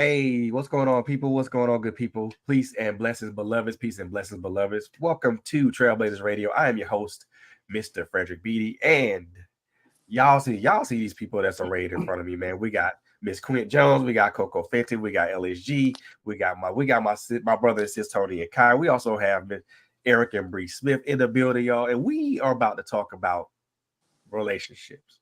Hey, what's going on, people? What's going on, good people? Peace and blessings, beloveds. Peace and blessings, beloveds. Welcome to TrailBlazerz Radio. I am your host, Mr. Frederick Beatty, and y'all see these people that's arrayed in front of me, man. We got Miss Quint Jones, we got Coco Fenton, we got LSG, we got my brother and sis Tony and Kai. We also have Miss Eric and Bree Smith in the building, y'all, and we are about to talk about relationships.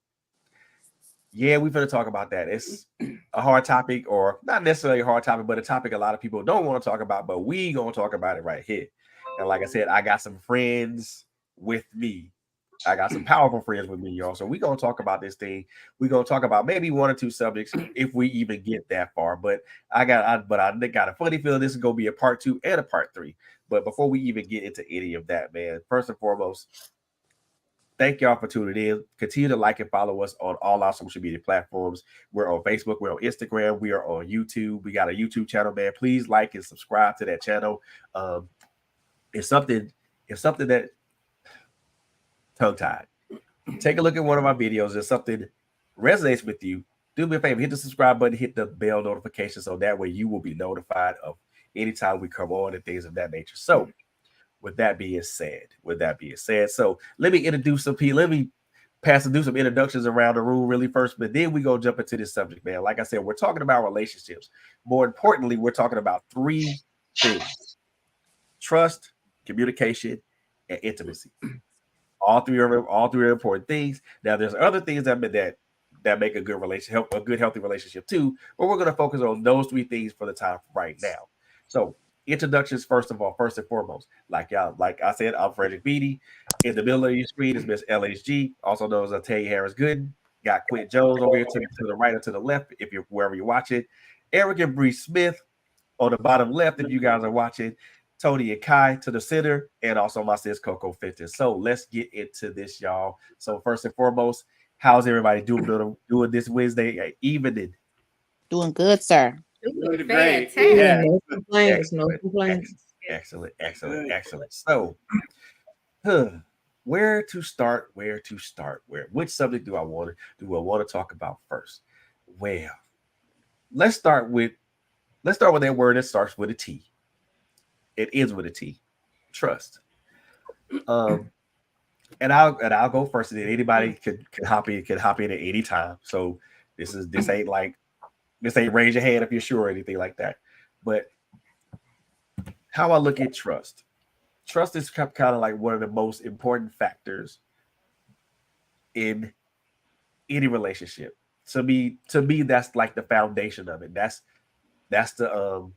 Yeah, we're going to talk about that. It's a hard topic, or not necessarily a hard topic, but a topic a lot of people don't want to talk about, but we going to talk about it right here. And like I said, I got some friends with me. I got some powerful friends with me, y'all. So we're going to talk about this thing. We're going to talk about maybe one or two subjects if we even get that far. But I got a funny feeling this is going to be a part 2 and a part 3. But before we even get into any of that, man, first and foremost, thank y'all for tuning in. Continue to like and follow us on all our social media platforms. We're on Facebook. We're on Instagram. We are on YouTube. We got a YouTube channel, man. Please like and subscribe to that channel. It's something that tongue-tied. Take a look at one of our videos. If something resonates with you, do me a favor. Hit the subscribe button. Hit the bell notification so that way you will be notified of anytime we come on and things of that nature. So, with that being said, so let me introduce some people. Let me do some introductions around the room really first, but then we go jump into this subject, man. Like I said, we're talking about relationships. More importantly, we're talking about 3 things: trust, communication, and intimacy. All three are important things. Now, there's other things that make a good relationship, a good healthy relationship too, but we're going to focus on those 3 things for the time right now. So, introductions first and foremost. Like I said, I'm Frederick Beatty. In the middle of your screen is Miss LSG, also known as Tay Harris Gooden. Got Quint Jones over here to the right or to the left, if you're wherever you're watching. Eric and Bree Smith on the bottom left, if you guys are watching. Tony and Kai to the center, and also my sis Coco Fenton. So let's get into this, y'all. So first and foremost, how's everybody doing this Wednesday evening? Doing good, sir. Doing great. Yeah. No complaints. No complaints. Excellent. So, where to start? Which subject do I want to talk about first? Well, let's start with that word that starts with a T. It ends with a T. Trust. And I'll go first, and then anybody can hop in at any time. So this ain't raise your hand if you're sure or anything like that. But how I look at trust. Trust is kind of like one of the most important factors in any relationship. To me, that's like the foundation of it. That's the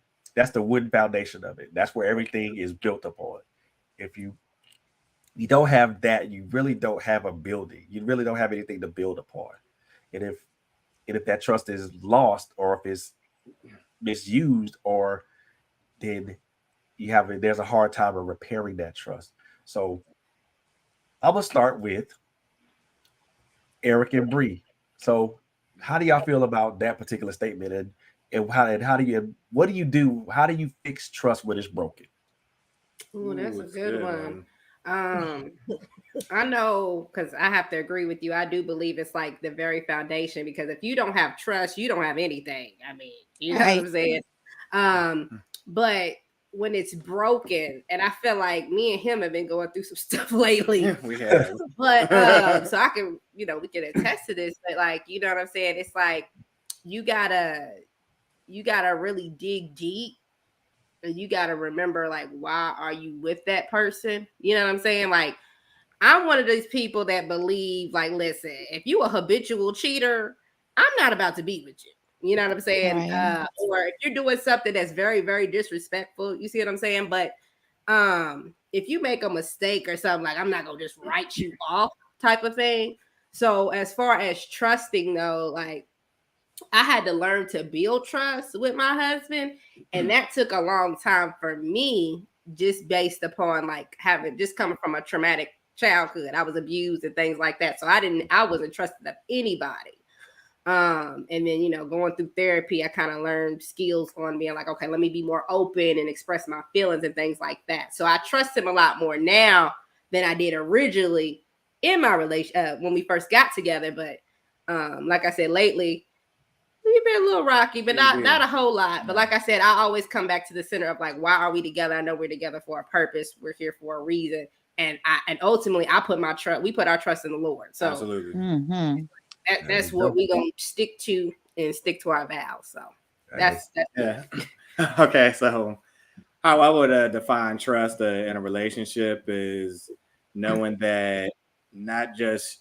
wooden foundation of it. That's where everything is built upon. If you don't have that, you really don't have a building. You really don't have anything to build upon. And if that trust is lost, or if it's misused, or then there's a hard time of repairing that trust. So I'm gonna start with Eric and Bree. So how do y'all feel about that particular statement, what do you do? How do you fix trust when it's broken? Oh, that's a good one. I know, because I have to agree with you. I do believe it's like the very foundation, because if you don't have trust, you don't have anything. I mean, you know what I'm saying? But when it's broken, and I feel like me and him have been going through some stuff lately. We have. But so I can, we can attest to this, but like, you know what I'm saying? It's like you gotta really dig deep, and you gotta remember, like, why are you with that person? You know what I'm saying? Like, I'm one of these people that believe, like, listen, if you a habitual cheater, I'm not about to be with you. You know what I'm saying? Right. Or if you're doing something that's very, very disrespectful, you see what I'm saying? But if you make a mistake or something, like, I'm not gonna just write you off type of thing. So as far as trusting, though, like, I had to learn to build trust with my husband, and that took a long time for me, just based upon like coming from a traumatic childhood. I was abused and things like that, so I wasn't trusting of anybody. And then going through therapy, I kind of learned skills on being like, okay, let me be more open and express my feelings and things like that. So I trust him a lot more now than I did originally in my relation when we first got together. But like I said, lately, We've been a little rocky, but not a whole lot. But like I said, I always come back to the center of like, why are we together? I know we're together for a purpose. We're here for a reason. And ultimately we put our trust in the Lord. So absolutely. That's what we're gonna stick to and stick to our vows. So that's yeah. Okay, so how I would define trust in a relationship is knowing that not just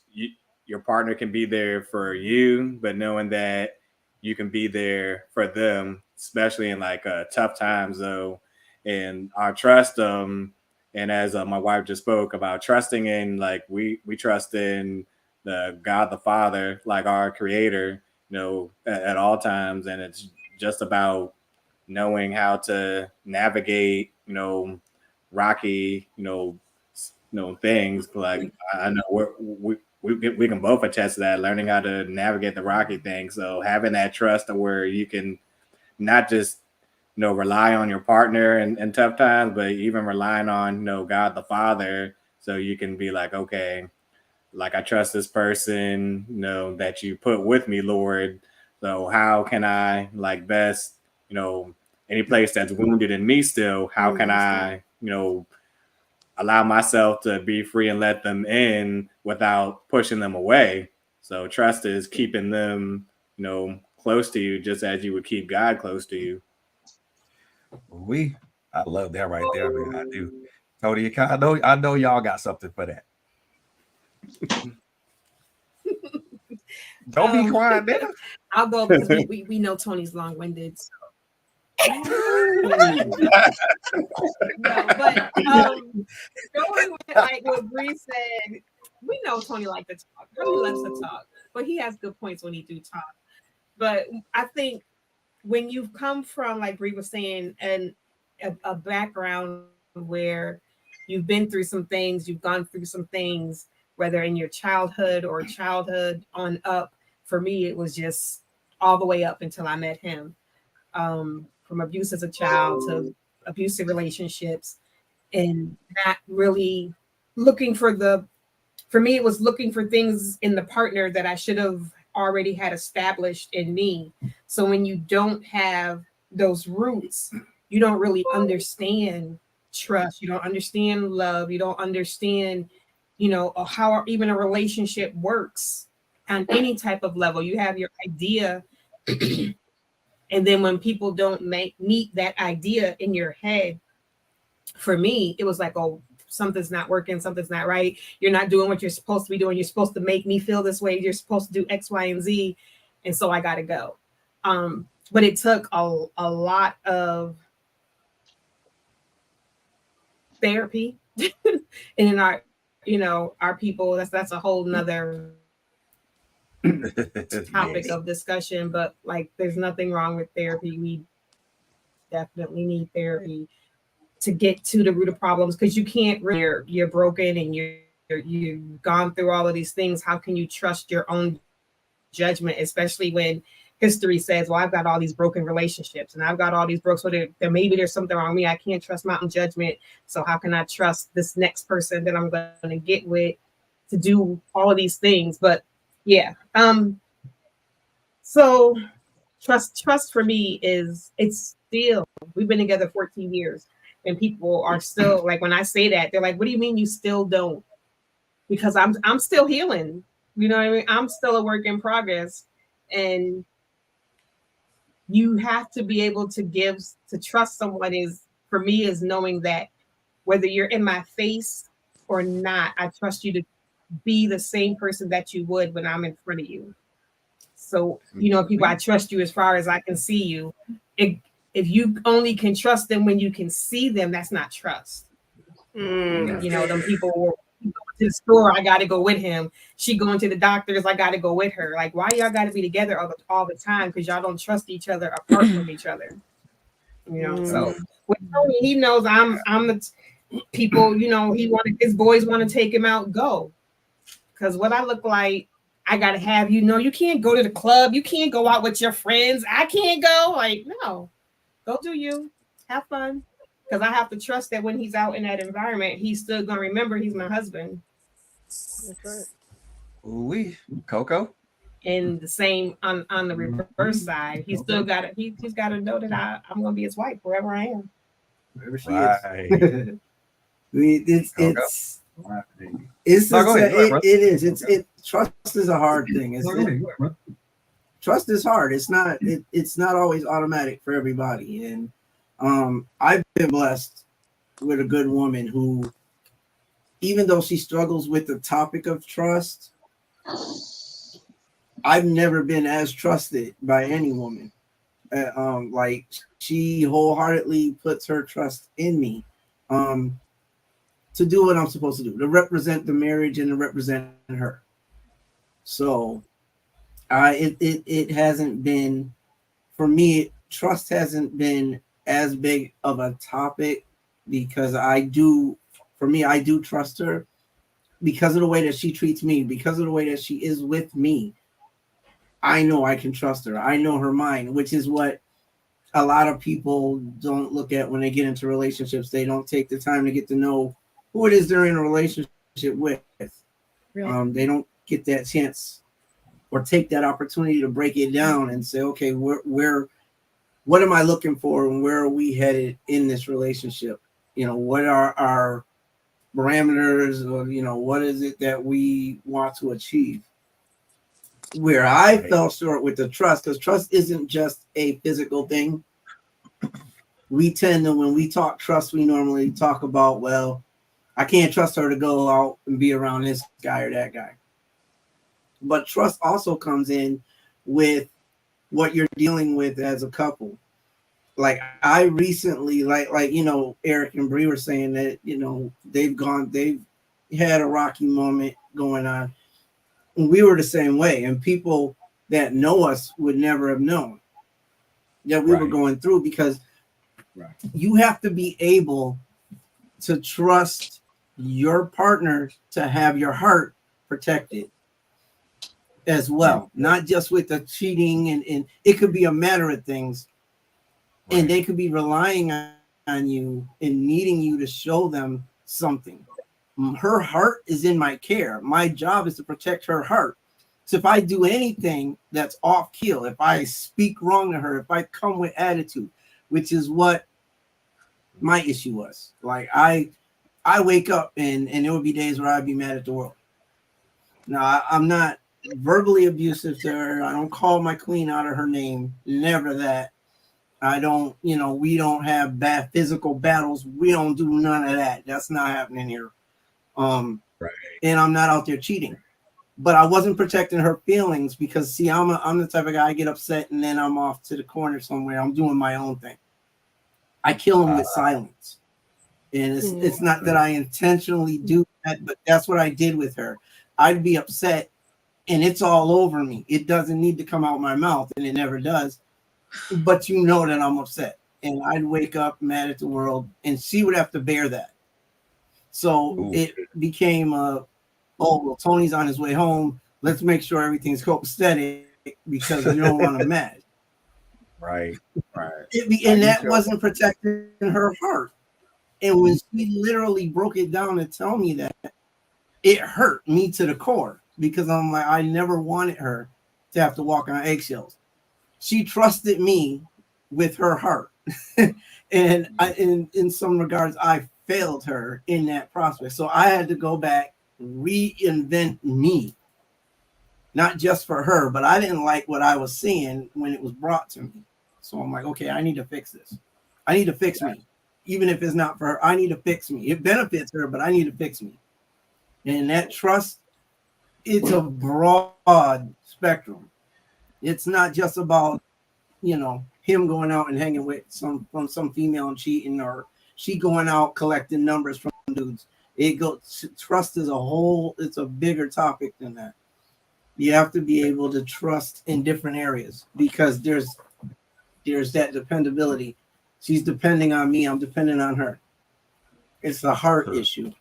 your partner can be there for you, but knowing that you can be there for them, especially in like tough times. Though, and our trust, and as my wife just spoke about trusting in, like we trust in the God the Father, like our Creator, at all times, and it's just about knowing how to navigate, rocky, things. Like I know we can both attest to that, learning how to navigate the rocky things. So having that trust where you can not just, rely on your partner in tough times, but even relying on, God the Father, so you can be like, okay, like I trust this person, that you put with me, Lord. So how can I like best, any place that's wounded in me still, how can I, allow myself to be free and let them in without pushing them away? So trust is keeping them, close to you, just as you would keep God close to you. I love that right there. I mean, I do. Tony, I know y'all got something for that. Don't be quiet there. I'll go because we know Tony's long-winded. So. No, but going with like what Bree said, we know Tony likes to talk. He loves to talk, but he has good points when he do talk. But I think when you've come from, like Bree was saying, and a background where you've been through some things, you've gone through some things, whether in your childhood or childhood on up. For me, it was just all the way up until I met him. From abuse as a child to abusive relationships, and not really looking for me, it was looking for things in the partner that I should have already had established in me. So when you don't have those roots, you don't really understand trust. You don't understand love. You don't understand, how even a relationship works on any type of level. You have your idea. And then when people don't meet that idea in your head, for me, it was like, oh, something's not working, something's not right. You're not doing what you're supposed to be doing. You're supposed to make me feel this way. You're supposed to do X, Y, and Z. And so I got to go. But it took a lot of therapy. And in our people, that's a whole nother topic of discussion, but like there's nothing wrong with therapy. We definitely need therapy to get to the root of problems, because you can't you're broken and you've gone through all of these things. How can you trust your own judgment, especially when history says, well, I've got all these broken relationships and I've got all these broke, so there maybe there's something wrong with me. I can't trust my own judgment, so how can I trust this next person that I'm going to get with to do all of these things? But yeah. So trust for me is, it's still, we've been together 14 years and people are still like, when I say that, they're like, what do you mean you still don't? Because I'm still healing. You know what I mean? I'm still a work in progress, and you have to be able to trust someone for me is knowing that whether you're in my face or not, I trust you to be the same person that you would when I'm in front of you. So, people, I trust you as far as I can see you. If you only can trust them when you can see them, that's not trust. Them people going to the store, I got to go with him. She going to the doctors, I got to go with her. Like, why y'all got to be together all the time? Because y'all don't trust each other apart from each other. So with Tony, he knows I'm the people, his boys want to take him out, go. Because what I look like, I got to have, you can't go to the club. You can't go out with your friends. I can't go. Like, no, go do you. Have fun. Because I have to trust that when he's out in that environment, he's still going to remember he's my husband. Ooh-wee. Coco? And the same on the reverse side, he's still got to he's got to know that I'm gonna be his wife wherever I am. Wherever she Right. is. It's Go, go ahead, brother. it is. Trust is a hard thing. Trust is hard. It's not always automatic for everybody. And I've been blessed with a good woman who, even though she struggles with the topic of trust, I've never been as trusted by any woman. Like, she wholeheartedly puts her trust in me to do what I'm supposed to do, to represent the marriage and to represent her. So it hasn't been, for me, trust hasn't been as big of a topic, because I do trust her because of the way that she treats me, because of the way that she is with me. I know I can trust her. I know her mind, which is what a lot of people don't look at when they get into relationships. They don't take the time to get to know who it is they're in a relationship with. Really? They don't get that chance or take that opportunity to break it down and say, okay, what am I looking for, and where are we headed in this relationship? What are our parameters, or what is it that we want to achieve? Where I fell short with the trust, because trust isn't just a physical thing. We tend to, when we talk trust, we normally talk about, well, I can't trust her to go out and be around this guy or that guy. But trust also comes in with what you're dealing with as a couple. Like, I recently, like Eric and Bree were saying that, they've had a rocky moment going on. And we were the same way. And people that know us would never have known that we were going through, because you have to be able to trust your partner to have your heart protected as well, not just with the cheating, and it could be a matter of things. And they could be relying on you and needing you to show them something. Her heart is in my care. My job is to protect her heart. So if I do anything that's off keel, if I speak wrong to her, if I come with attitude, which is what my issue was. Like, I wake up and there would be days where I'd be mad at the world. Now, I'm not verbally abusive to her. I don't call my queen out of her name. Never that. I don't, we don't have bad physical battles. We don't do none of that. That's not happening here. And I'm not out there cheating. But I wasn't protecting her feelings, because, see, I'm the type of guy, I get upset and then I'm off to the corner somewhere. I'm doing my own thing. I kill him with silence. And it's not that I intentionally do that, but that's what I did with her. I'd be upset and it's all over me. It doesn't need to come out my mouth, and it never does. But that I'm upset. And I'd wake up mad at the world, and she would have to bear that. So it became well, Tony's on his way home. Let's make sure everything's copacetic, because we don't want him mad. Right. And that wasn't protecting her heart. And when she literally broke it down to tell me that, it hurt me to the core, because I'm like, I never wanted her to have to walk on eggshells. She trusted me with her heart. And in some regards, I failed her in that prospect. So I had to go back, reinvent me, not just for her, but I didn't like what I was seeing when it was brought to me. So I'm like, okay, I need to fix this. I need to fix me. Even if it's not for her, I need to fix me. It benefits her, but I need to fix me. And that trust, it's a broad spectrum. It's not just about, him going out and hanging with some female and cheating, or she going out collecting numbers from dudes. Trust is a whole, it's a bigger topic than that. You have to be able to trust in different areas, because there's that dependability. She's depending on me, I'm dependent on her. It's a heart issue.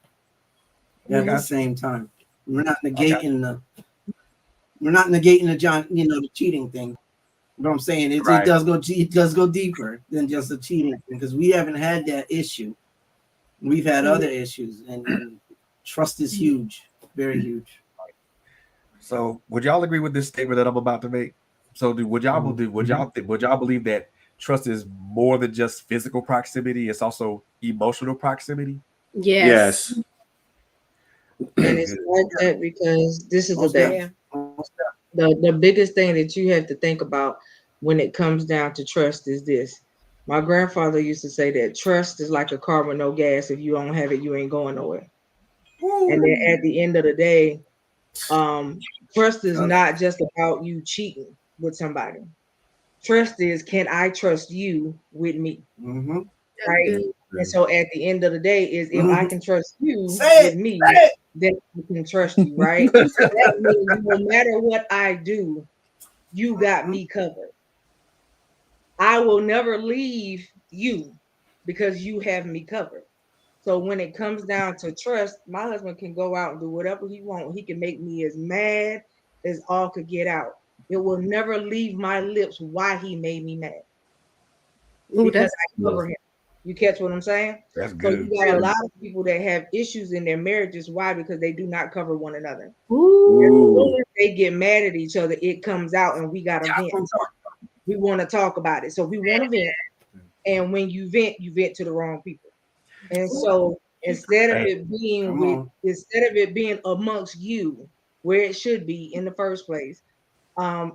At the same time, we're not negating the cheating thing. But I'm saying it does go deeper than just the cheating thing, because we haven't had that issue. We've had other issues, and trust is huge, very huge. So would y'all agree with this statement that I'm about to make? So would y'all believe that trust is more than just physical proximity? It's also emotional proximity. Yes. And it's like that because this is the Most thing. definitely. The biggest thing that you have to think about when it comes down to trust is this. My grandfather used to say that trust is like a car with no gas. If you don't have it, you ain't going nowhere. And then at the end of the day, trust is not just about you cheating with somebody. Trust is, can I trust you with me? Mm-hmm. Right? And so at the end of the day is if I can trust you Say with it, me, say it. then I can trust you, right? That means no matter what I do, you got me covered. I will never leave you because you have me covered. So when it comes down to trust, my husband can go out and do whatever he wants. He can make me as mad as all could get out. It will never leave my lips why he made me mad. Ooh, Because that's I cover him. You catch what I'm saying? That's So good. you got a lot of people that have issues in their marriages. Why? Because they do not cover one another. Ooh. As soon as they get mad at each other, it comes out and we got to vent. We want to talk about it. So we want to vent. And when you vent to the wrong people. And so instead of it being amongst you where it should be in the first place,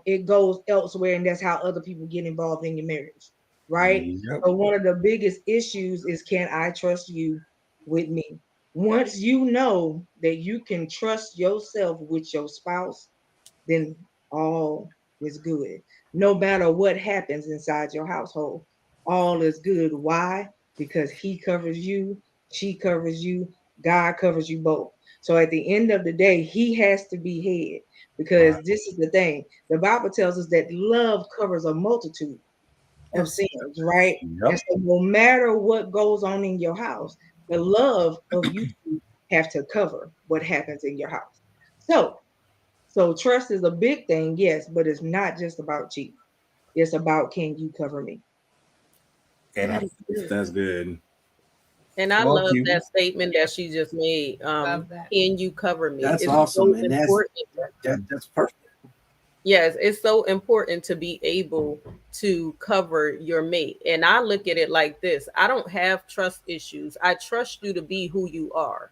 it goes elsewhere, and that's how other people get involved in your marriage, right? Yep. So one of the biggest issues is, can I trust you with me? Once you know that you can trust yourself with your spouse, then all is good. No matter what happens inside your household, all is good. Why? Because he covers you, she covers you, God covers you both. So at the end of the day, he has to be head, because this is the thing. The Bible tells us that love covers a multitude of sins, right? Yep. And so no matter what goes on in your house, the love of you two have to cover what happens in your house. So trust is a big thing, yes, but it's not just about cheating. It's about, can you cover me? And That's good. And I Come on, love Q. that statement that she just made. Love that. Can you cover me? That's It's awesome, so and important. that's perfect. Yes, it's so important to be able to cover your mate. And I look at it like this. I don't have trust issues. I trust you to be who you are.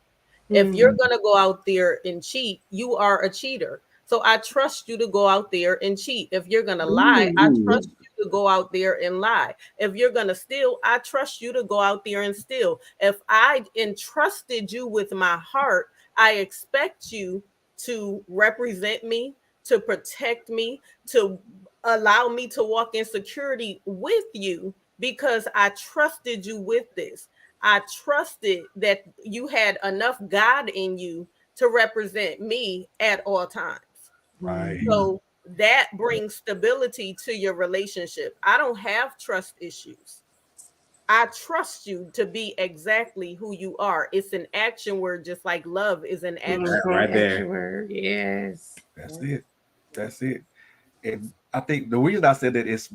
If you're going to go out there and cheat, you are a cheater. So I trust you to go out there and cheat. If you're going to lie, I trust you to go out there and lie. If you're going to steal, I trust you to go out there and steal. If I entrusted you with my heart, I expect you to represent me, to protect me, to allow me to walk in security with you, because I trusted you with this. I trusted that you had enough God in you to represent me at all times. Right. So that brings stability to your relationship. I don't have trust issues. I trust you to be exactly who you are. It's an action word, just like love is an action. Right there. Word. Yes. That's it. That's it. And I think the reason I said that it's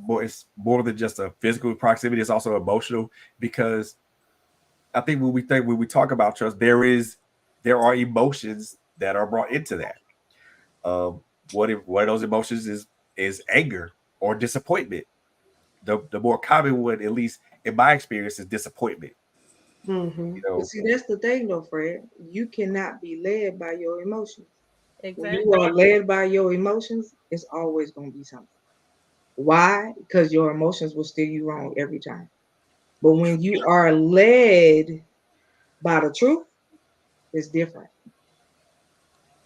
more than just a physical proximity, it's also emotional, because I think when we talk about trust, there are emotions that are brought into that. One of those emotions is anger or disappointment. The more common one, at least in my experience, is disappointment. Mm-hmm. You know, But see, that's the thing though, Fred. You cannot be led by your emotions. When Exactly. you are led by your emotions, it's always going to be something. Why? Because your emotions will steer you wrong every time. But when you are led by the truth, it's different.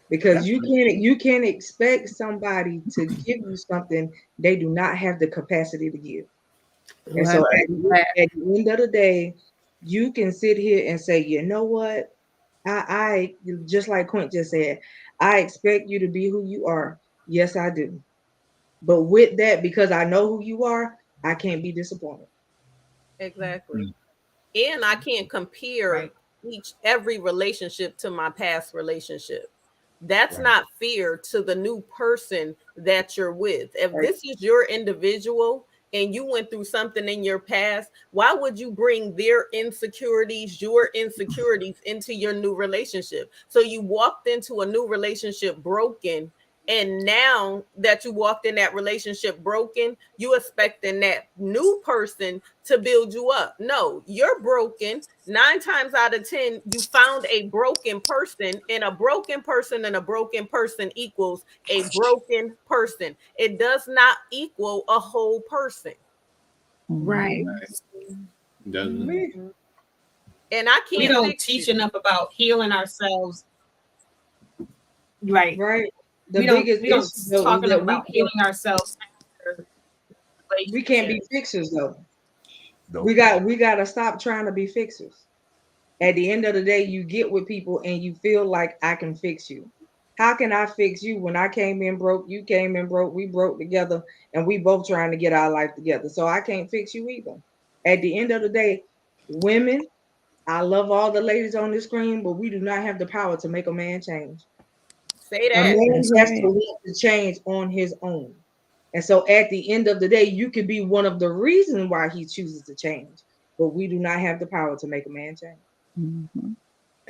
Because you can't expect somebody to give you something they do not have the capacity to give. And so at the end of the day, you can sit here and say, you know what? I just like Quint just said, I expect you to be who you are. Yes, I do. But with that, because I know who you are, I can't be disappointed. Exactly. And I can't compare every relationship to my past relationship. That's not fair to the new person that you're with. If this is your individual and you went through something in your past, why would you bring their insecurities, your insecurities into your new relationship? So you walked into a new relationship broken, And now that you walked in that relationship broken, you expecting that new person to build you up. No, you're broken. 9 times out of 10, you found a broken person, and a broken person and a broken person equals a broken person. It does not equal a whole person. Right. Doesn't. And I can't. We don't teach enough about healing ourselves. Right. Right. We don't talk enough about healing ourselves. We can't be fixers though. Nope. We got to stop trying to be fixers. At the end of the day, you get with people and you feel like I can fix you. How can I fix you when I came in broke, you came in broke, we broke together, and we both trying to get our life together. So I can't fix you either. At the end of the day, women, I love all the ladies on the screen, but we do not have the power to make a man change. Say that. A man has to want to change on his own. And so at the end of the day, you could be one of the reasons why he chooses to change, but we do not have the power to make a man change. Mhm.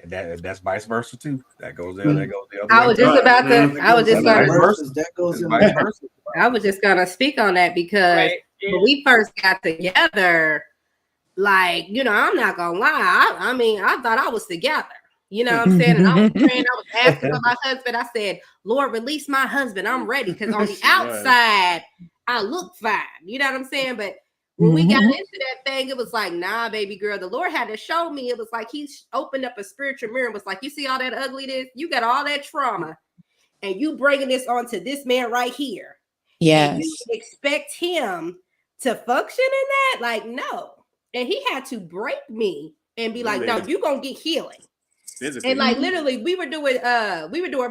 And that's vice versa too. That goes there. That goes the other I way. was just about to. I was just Vice gonna. versa. That goes in Vice versa. I was just gonna speak on that because when we first got together, like, you know, I'm not gonna lie. I mean, I thought I was together. You know what I'm saying? And I was praying, I was asking for my husband. I said, Lord, release my husband. I'm ready. Because on the outside, I look fine. You know what I'm saying? But when we got into that thing, it was like, nah, baby girl. The Lord had to show me. It was like he opened up a spiritual mirror and was like, you see all that ugliness? You got all that trauma. And you bringing this onto this man right here. Yes. And you expect him to function in that? Like, no. And he had to break me and be like, no, you're going to get healing. Physically. And like literally, we were doing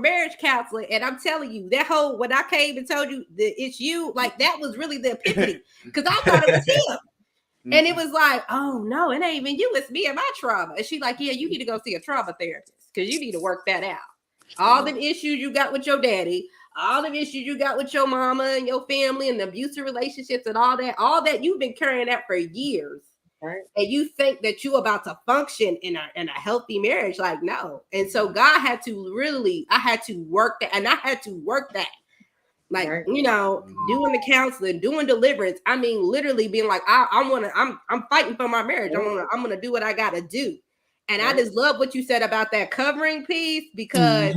marriage counseling, and I'm telling you, that whole when I came and told you that it's you, like that was really the epiphany because I thought it was him, and it was like, oh no, it ain't even you, it's me and my trauma. And she like, yeah, you need to go see a trauma therapist because you need to work that out. All the issues you got with your daddy, all the issues you got with your mama and your family, and the abusive relationships and all that you've been carrying that for years. Right. And you think that you're about to function in a healthy marriage, like no. And so God had to I had to work that, and I had to work that, like you know, doing the counseling, doing deliverance. I mean, literally being like, I'm fighting for my marriage. I'm gonna do what I gotta do. And I just love what you said about that covering piece because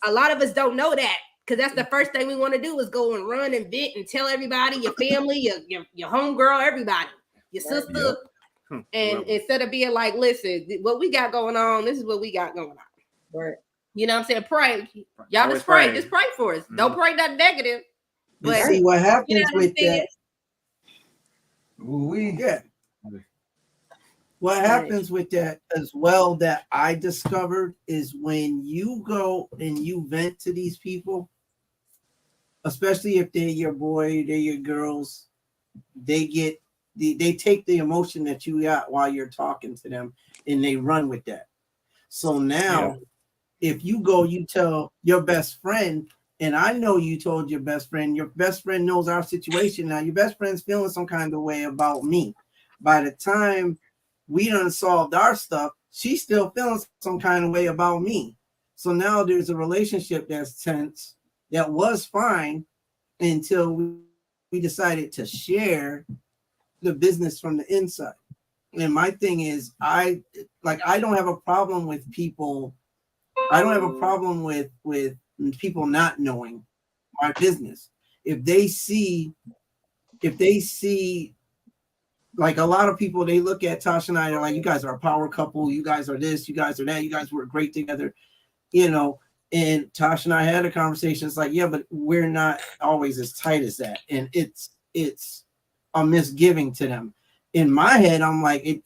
a lot of us don't know that. Because that's the first thing we want to do is go and run and vent and tell everybody, your family, your homegirl, everybody. Your sister, and instead of being like, listen, what we got going on, this is what we got going on. Right. You know what I'm saying? Pray. Y'all Always just pray. pray. Just pray for us. Don't pray nothing negative. But see what happens you know what with I'm that. What happens with that as well that I discovered is when you go and you vent to these people, especially if they're your boy, they're your girls, they take the emotion that you got while you're talking to them and they run with that. So now if you go, you tell your best friend, and I know you told your best friend knows our situation. Now your best friend's feeling some kind of way about me. By the time we done solved our stuff, she's still feeling some kind of way about me. So now there's a relationship that's tense that was fine until we decided to share the business from the inside. And my thing is, I don't have a problem with people. I don't have a problem with people not knowing my business. If they see, like a lot of people, they look at Tasha and I, they're like, you guys are a power couple. You guys are this, you guys are that. You guys work great together, you know. And Tasha and I had a conversation. It's like, yeah, but we're not always as tight as that. And it's a misgiving to them. In my head, I'm like,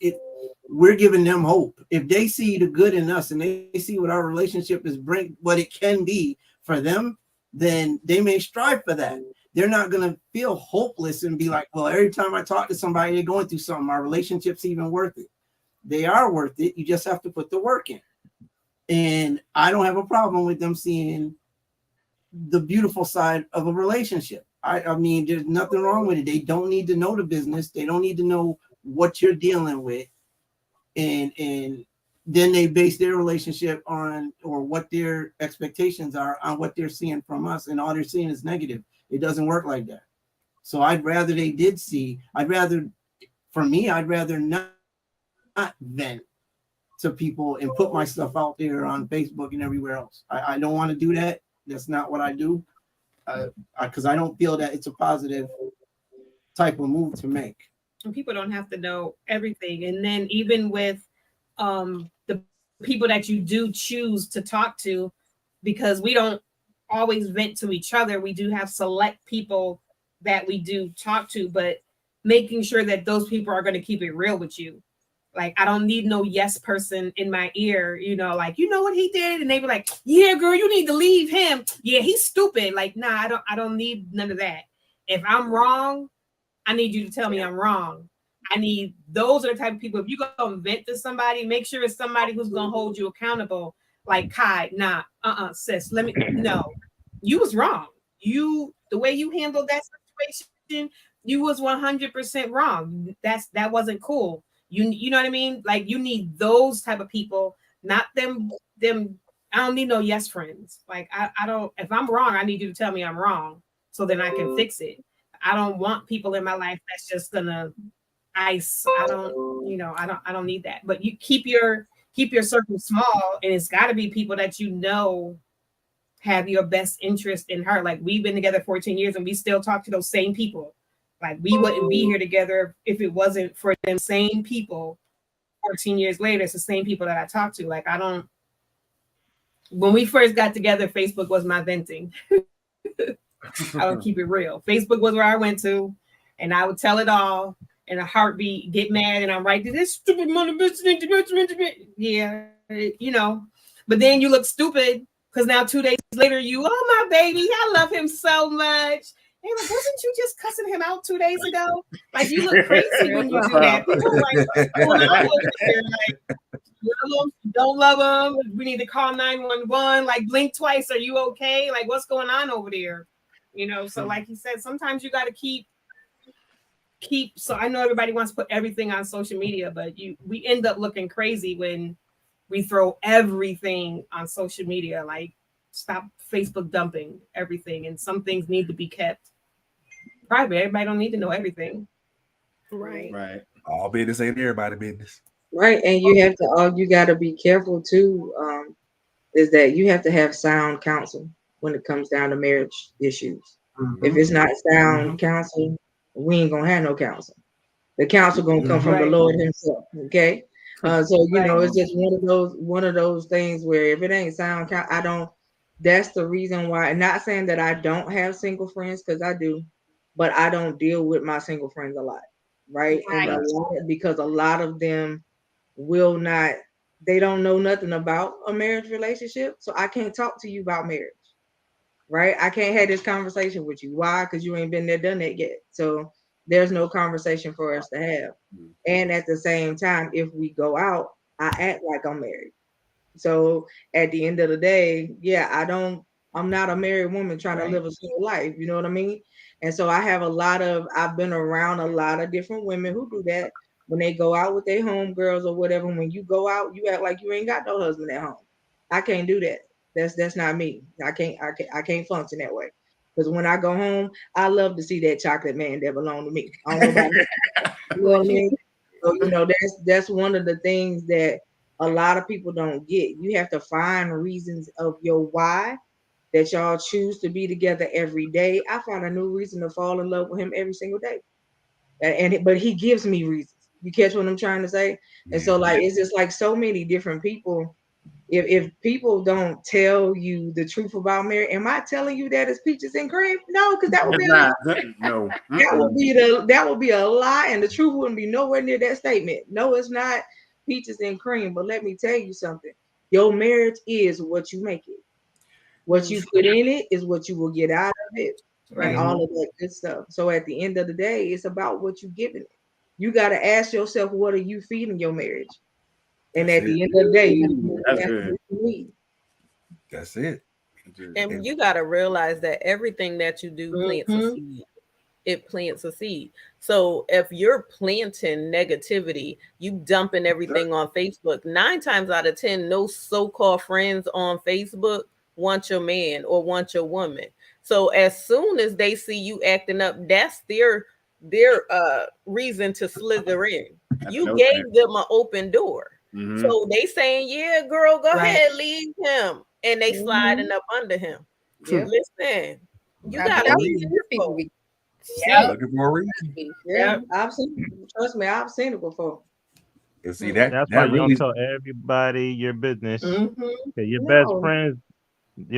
we're giving them hope. If they see the good in us and they see what our relationship is what it can be for them, then they may strive for that. They're not going to feel hopeless and be like, well, every time I talk to somebody, they're going through something. Our relationship's even worth it. They are worth it. You just have to put the work in. And I don't have a problem with them seeing the beautiful side of a relationship. I mean, there's nothing wrong with it. They don't need to know the business. They don't need to know what you're dealing with. And then they base their relationship on, or what their expectations are on what they're seeing from us, and all they're seeing is negative. It doesn't work like that. So I'd rather not vent to people and put my stuff out there on Facebook and everywhere else. I don't want to do that. That's not what I do, because I don't feel that it's a positive type of move to make. And people don't have to know everything. And then even with the people that you do choose to talk to, because we don't always vent to each other, we do have select people that we do talk to, but making sure that those people are going to keep it real with you. Like, I don't need no yes person in my ear, like, you know what he did? And they be like, yeah, girl, you need to leave him. Yeah, he's stupid. Like, nah, I don't need none of that. If I'm wrong, I need you to tell me I'm wrong. Those are the type of people, if you go and vent to somebody, make sure it's somebody who's going to hold you accountable. Like, Kai, nah, sis, no, you was wrong. The way you handled that situation, you was 100% wrong. That wasn't cool. You know what I mean? Like, you need those type of people, not them. I don't need no yes friends. Like, I don't, if I'm wrong, I need you to tell me I'm wrong so then I can fix it. I don't want people in my life that's just gonna ice. I don't need that. But you keep your circle small, and it's gotta be people that have your best interest in her. Like, we've been together 14 years and we still talk to those same people. Like, we wouldn't be here together if it wasn't for them same people. 14 years later, it's the same people that I talk to. Like, when we first got together, Facebook was my venting. I don't keep it real. Facebook was where I went to, and I would tell it all in a heartbeat, get mad, and I'm right to this stupid money bitch. Yeah, but then you look stupid because now 2 days later, oh, my baby, I love him so much. Hey, like, wasn't you just cussing him out 2 days ago? Like, you look crazy when you do that. People are like, what's going on over here? Like, you don't love him. We need to call 911. Like, blink twice. Are you okay? Like, what's going on over there? So like he said, sometimes you got to keep. So I know everybody wants to put everything on social media, but we end up looking crazy when we throw everything on social media. Like, stop Facebook dumping everything, and some things need to be kept private. Everybody don't need to know everything. Right. All business ain't everybody business. Right. And you got to be careful too, is that you have to have sound counsel when it comes down to marriage issues. Mm-hmm. If it's not sound counsel, we ain't gonna have no counsel. The counsel gonna come from the Lord himself. Okay. So it's just one of those things where if it ain't sound counsel, that's the reason why. And not saying that I don't have single friends, because I do, but I don't deal with my single friends a lot, right? And because a lot of them they don't know nothing about a marriage relationship, so I can't talk to you about marriage, right? I can't have this conversation with you. Why? Because you ain't been there, done that yet. So there's no conversation for us to have. And at the same time, if we go out, I act like I'm married. So at the end of the day, I'm not a married woman trying to live a single life. You know what I mean? And so I've been around a lot of different women who do that when they go out with their homegirls or whatever. When you go out, you act like you ain't got no husband at home. I can't do that. That's not me. I can't function that way. Because when I go home, I love to see that chocolate man that belonged to me. I don't know about that. You know what I mean? So that's one of the things that a lot of people don't get. You have to find reasons of your why that y'all choose to be together every day. I find a new reason to fall in love with him every single day. But he gives me reasons. You catch what I'm trying to say? And so it's just like so many different people. If people don't tell you the truth about marriage, am I telling you that it's peaches and cream? No, because that would be no. That would be a lie, and the truth wouldn't be nowhere near that statement. No, it's not peaches and cream. But let me tell you something. Your marriage is what you make it. What you put in it is what you will get out of it, and all of that good stuff. So at the end of the day, it's about what you're giving it. You got to ask yourself, what are you feeding your marriage? And at the end of the day, that's it. And you got to realize that everything that you do plants a seed. it plants a seed. So if you're planting negativity, you dumping everything on Facebook, 9 times out of 10, no so-called friends on Facebook want your man or want your woman. So as soon as they see you acting up, that's their reason to slither in. You gave them an open door. So they saying, yeah, girl, go ahead, leave him. And they sliding up under him. Yeah. Listen, you Gotta gotta be be careful. careful. Yeah. Looking for a reason. Yeah, I've seen it. Trust me, I've seen it before. And see that That's why that you don't really tell everybody your business. Mm-hmm. Okay, your No.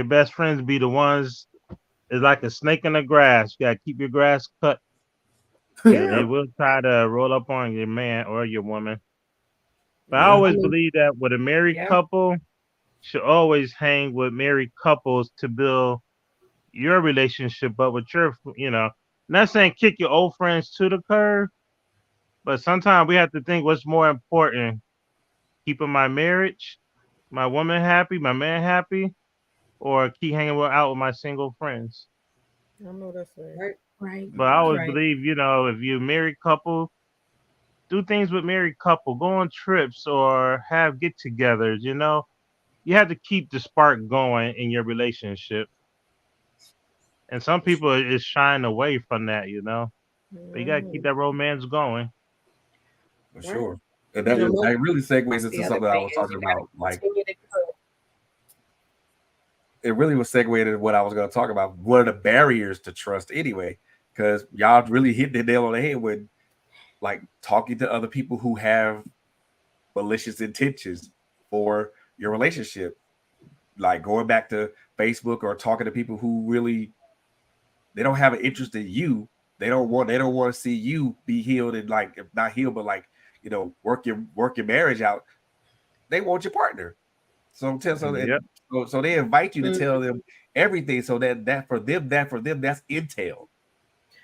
best friends be the ones. It's like a snake in the grass. You gotta keep your grass cut. Yeah. They will try to roll up on your man or your woman. But I Yeah. always believe that with a married Yeah. couple, should always hang with married couples to build your relationship up with your, not saying kick your old friends to the curb, but sometimes we have to think what's more important: keeping my marriage, my woman happy, my man happy, or keep hanging out with my single friends. I know that's right. Right. But I always Right. believe, if you're a married couple, do things with married couple, go on trips or have get-togethers. You have to keep the spark going in your relationship. And some people is shying away from that, But you gotta keep that romance going. for sure. And You know, that really segues into The other something I thing was is talking you gotta about. Like continue to grow. it really was segued into what I was going to talk about. What are the barriers to trust anyway? Because y'all really hit the nail on the head with like talking to other people who have malicious intentions for your relationship. Like going back to Facebook or talking to people who really they don't have an interest in you. They don't want to see you be healed and like if not healed, but like work your marriage out. They want your partner. So so they invite you to tell them everything. So that for them that's intel.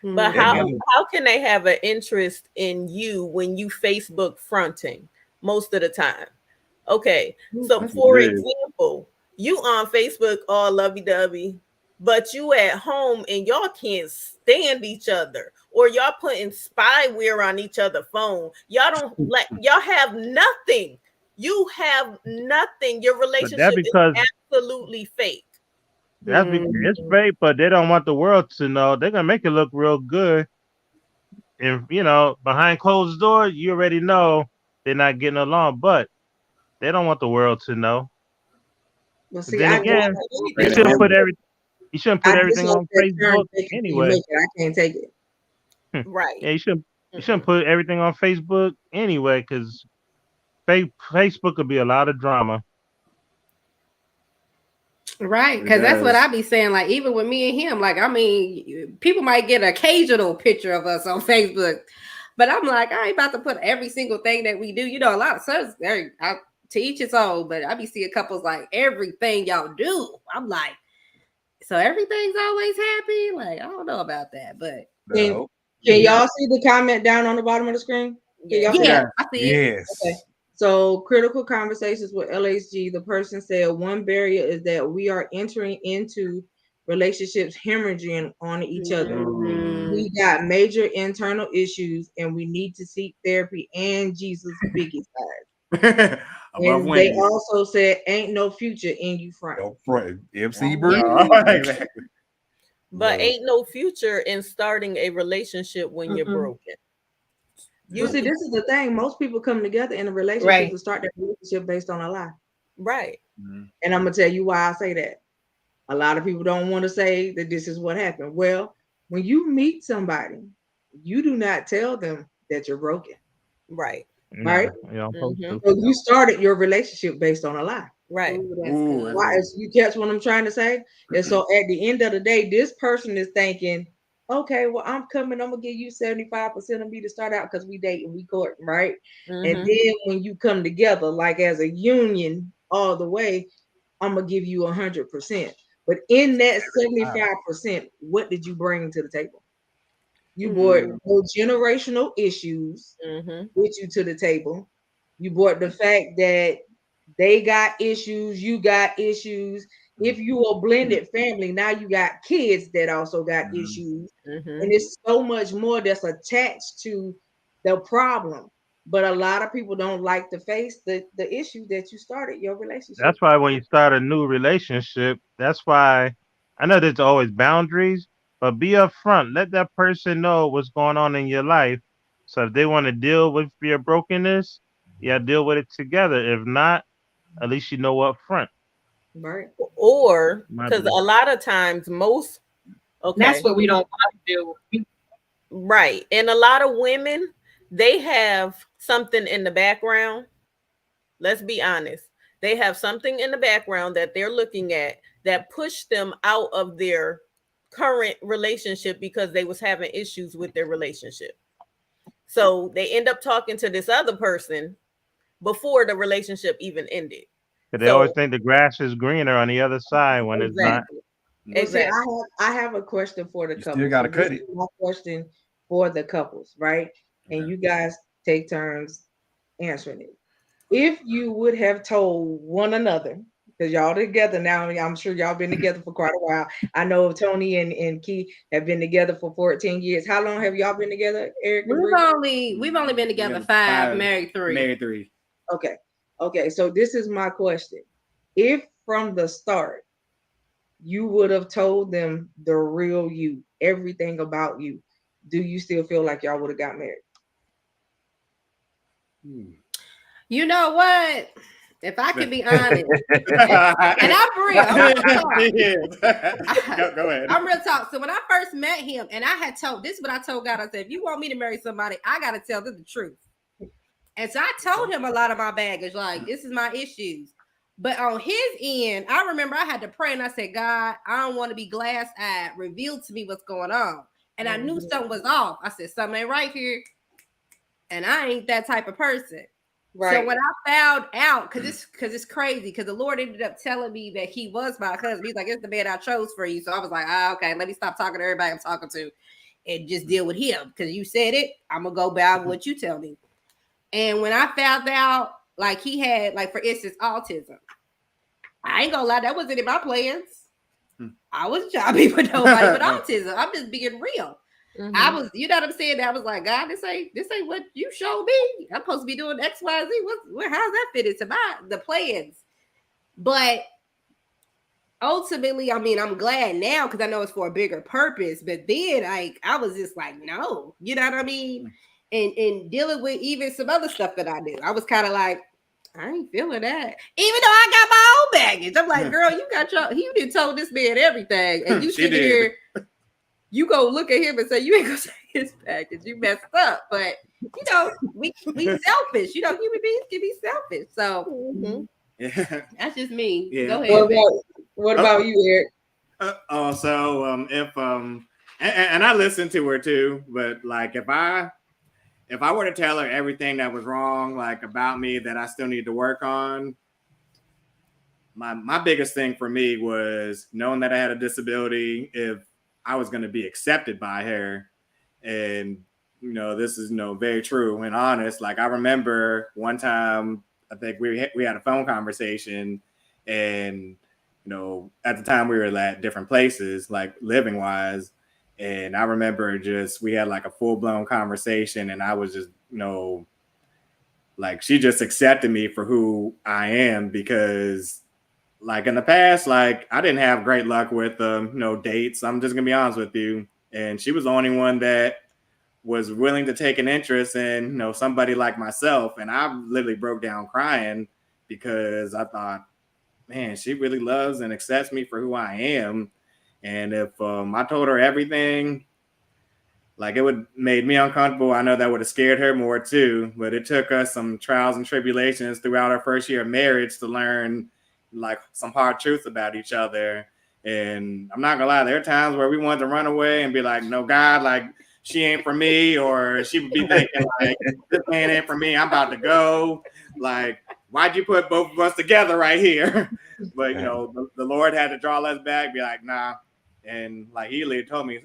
But how can they have an interest in you when you Facebook fronting most of the time? Okay, so for example, you on Facebook all lovey-dovey, but you at home and y'all can't stand each other, or y'all putting spyware on each other's phone. Y'all don't y'all have nothing. You have nothing. Your relationship is absolutely fake. That's because it's fake, but they don't want the world to know. They're gonna make it look real good. And behind closed doors, you already know they're not getting along, but they don't want the world to know. Well, But see, then again, you shouldn't put everything on Facebook anyway. I can't take it. Right. Yeah, you shouldn't put everything on Facebook anyway, because Facebook could be a lot of drama. Right, because that's what I be saying. Like, even with me and him, like, I mean, people might get an occasional picture of us on Facebook, but I'm like, I ain't about to put every single thing that we do. A lot of stuff, to each its own, but I be seeing couples like everything y'all do. I'm like, so everything's always happy? Like, I don't know about that, but Can y'all see the comment down on the bottom of the screen? Yeah, I see it. Yes. Okay. So critical conversations with LHG, the person said one barrier is that we are entering into relationships hemorrhaging on each other. We got major internal issues and we need to seek therapy and Jesus' biggest side. And they also said ain't no future in you front. No front. MC Bree. But ain't no future in starting a relationship when you're broken. You see, this is the thing. Most people come together in a relationship to start their relationship based on a lie. Right. And I'm gonna tell you why I say that. A lot of people don't want to say that this is what happened. Well, when you meet somebody, you do not tell them that you're broken. Right. Right. So you started your relationship based on a lie. Right. Why? You catch what I'm trying to say? And so at the end of the day, this person is thinking, okay, well, I'm gonna give you 75% of me to start out because we date and we court, right? And then when you come together, like as a union all the way, I'm gonna give you 100%. But in that 75%, what did you bring to the table? You brought no generational issues with you to the table. You brought the fact that they got issues, you got issues, If you a blended family, now you got kids that also got issues, and it's so much more that's attached to the problem. But a lot of people don't like to face the issue that you started your relationship. That's why when you start a new relationship, that's why I know there's always boundaries, but be upfront. Let that person know what's going on in your life. So if they want to deal with your brokenness, yeah, deal with it together. If not, at least you know up front. Right. Or My because a bad. lot of times That's what we don't want to do. right. And a lot of women, they have something in the background. Let's be honest. They have something in the background that they're looking at that pushed them out of their current relationship because they was having issues with their relationship. So they end up talking to this other person before the relationship even ended. 'Cause they always think the grass is greener on the other side when it's not. Exactly. Well, see, I have a question for the You couple. still gotta So cut this it. is my question for the couples, right? And you guys take turns answering it. If you would have told one another, because y'all together now, I'm sure y'all been together for quite a while. I know Tony and Key have been together for 14 years. How long have y'all been together, Eric and Bree? We've only been together Together 5, married 3. Married 3. Okay. Okay. So this is my question. If from the start you would have told them the real you, everything about you, do you still feel like y'all would have got married? You know what? If I can be honest, and I'm real, Go ahead. I'm real talk. So when I first met him, and I had told this, is what I told God. I said, if you want me to marry somebody, I got to tell them the truth. And so I told him a lot of my baggage, like this is my issues. But on his end, I remember I had to pray, and I said, God, I don't want to be glass-eyed. Reveal to me what's going on. And I knew something was off. I said, something ain't right here, and I ain't that type of person. Right. So when I found out, because it's crazy, because the Lord ended up telling me that he was my husband. He's like, it's the man I chose for you. So I was like, okay, let me stop talking to everybody I'm talking to and just deal with him. Because you said it, I'm gonna go by what you tell me. And when I found out, like he had, like for instance, autism, I ain't gonna lie, that wasn't in my plans. I was jobbing with nobody with autism. I'm just being real. I was, you know what I'm saying? I was like, God, this ain't what you showed me. I'm supposed to be doing X, Y, Z. How's that fit into the plans? But ultimately, I mean, I'm glad now because I know it's for a bigger purpose. But then, like, I was just like, no, you know what I mean? And dealing with even some other stuff that I do, I was kind of like, I ain't feeling that. Even though I got my own baggage, I'm like, girl, you done told this man everything, and you sit here. You go look at him and say, you ain't gonna say his package. You messed up. But, you know, we selfish. You know, human beings can be selfish. So that's just me. Yeah. Go ahead. What about you, Eric? If and I listened to her too, but like if I were to tell her everything that was wrong, like about me that I still need to work on, my biggest thing for me was knowing that I had a disability, if I was going to be accepted by her. And, you know, this is, you know, very true and honest. Like I remember one time, I think we had a phone conversation, and, you know, at the time we were at different places, like living wise. And I remember we had like a full blown conversation, and I was just, you know, like she just accepted me for who I am, because like in the past, like I didn't have great luck with dates. I'm just gonna be honest with you. And she was the only one that was willing to take an interest in, you know, somebody like myself. And I literally broke down crying because I thought, man, she really loves and accepts me for who I am. And if I told her everything, like it would made me uncomfortable. I know that would have scared her more too. But it took us some trials and tribulations throughout our first year of marriage to learn like some hard truths about each other. And I'm not gonna lie, there are times where we wanted to run away and be like, no, God, like she ain't for me, or she would be thinking like, this man ain't for me, I'm about to go. Like, why'd you put both of us together right here? But you know, the Lord had to draw us back, be like, nah. And like he literally told me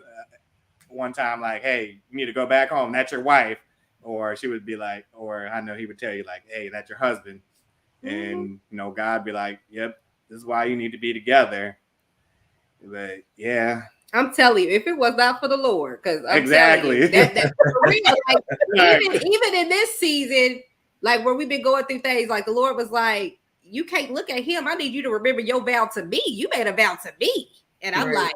one time, like, hey, you need to go back home, that's your wife. Or she would be like, or I know he would tell you like, hey, that's your husband. And, you know, God be like, yep, this is why you need to be together. But yeah, I'm telling you, if it was not for the Lord, because exactly. that for real, like, even in this season, like where we've been going through things, like the Lord was like, you can't look at him. I need you to remember your vow to me. You made a vow to me. And I'm like,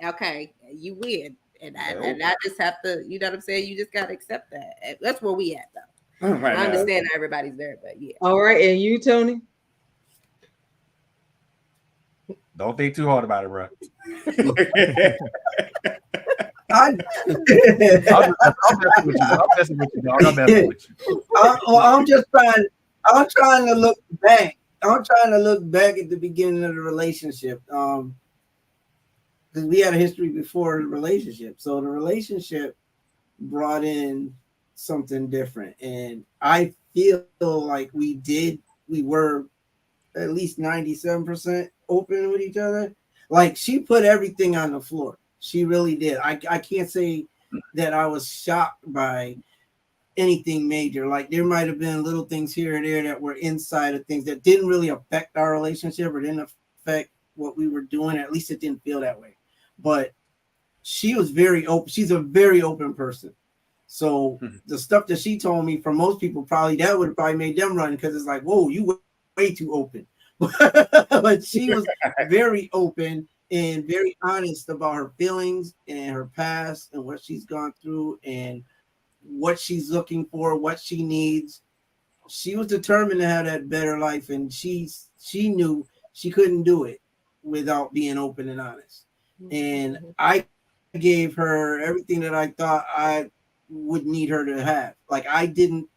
okay, you win. And I just have to, you know what I'm saying? You just got to accept that. That's where we at, though. I understand that everybody's there, but yeah. All right. And you, Tony? Don't think too hard about it, bro. I'm messing with you, dog. I'm messing with you. I'm trying to look back. I'm trying to look back at the beginning of the relationship. Because we had a history before the relationship. So the relationship brought in something different. And I feel like we were at least 97% open with each other. Like, she put everything on the floor. She really did. I can't say that I was shocked by anything major. Like, there might have been little things here and there that were inside of things that didn't really affect our relationship or didn't affect what we were doing. At least it didn't feel that way. But she was very open. She's a very open person. So the stuff that she told me, for most people, that would have probably made them run, because it's like, whoa, you way too open. But she was very open and very honest about her feelings and her past and what she's gone through and what she's looking for, what she needs. She was determined to have that better life, and she knew she couldn't do it without being open and honest. And I gave her everything that I thought I would need her to have. Like, I didn't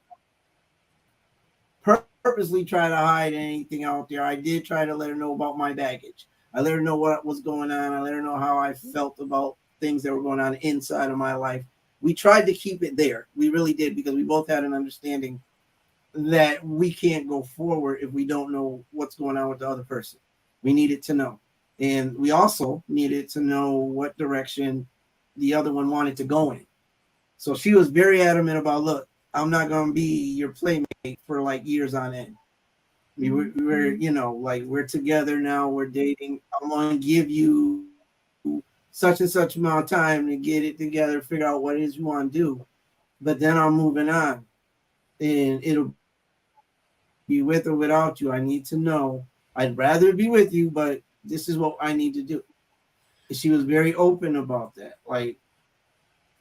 purposely try to hide anything out there. I did try to let her know about my baggage. I let her know what was going on. I let her know how I felt about things that were going on inside of my life. We tried to keep it there. We really did, because we both had an understanding that we can't go forward if we don't know what's going on with the other person. We needed to know. And we also needed to know what direction the other one wanted to go in. So she was very adamant about, look, I'm not going to be your playmate for like years on end. We're, you know, like, we're together now, we're dating. I'm going to give you such and such amount of time to get it together, figure out what it is you want to do. But then I'm moving on, and it'll be with or without you. I need to know. I'd rather be with you, but this is what I need to do. And she was very open about that. Like,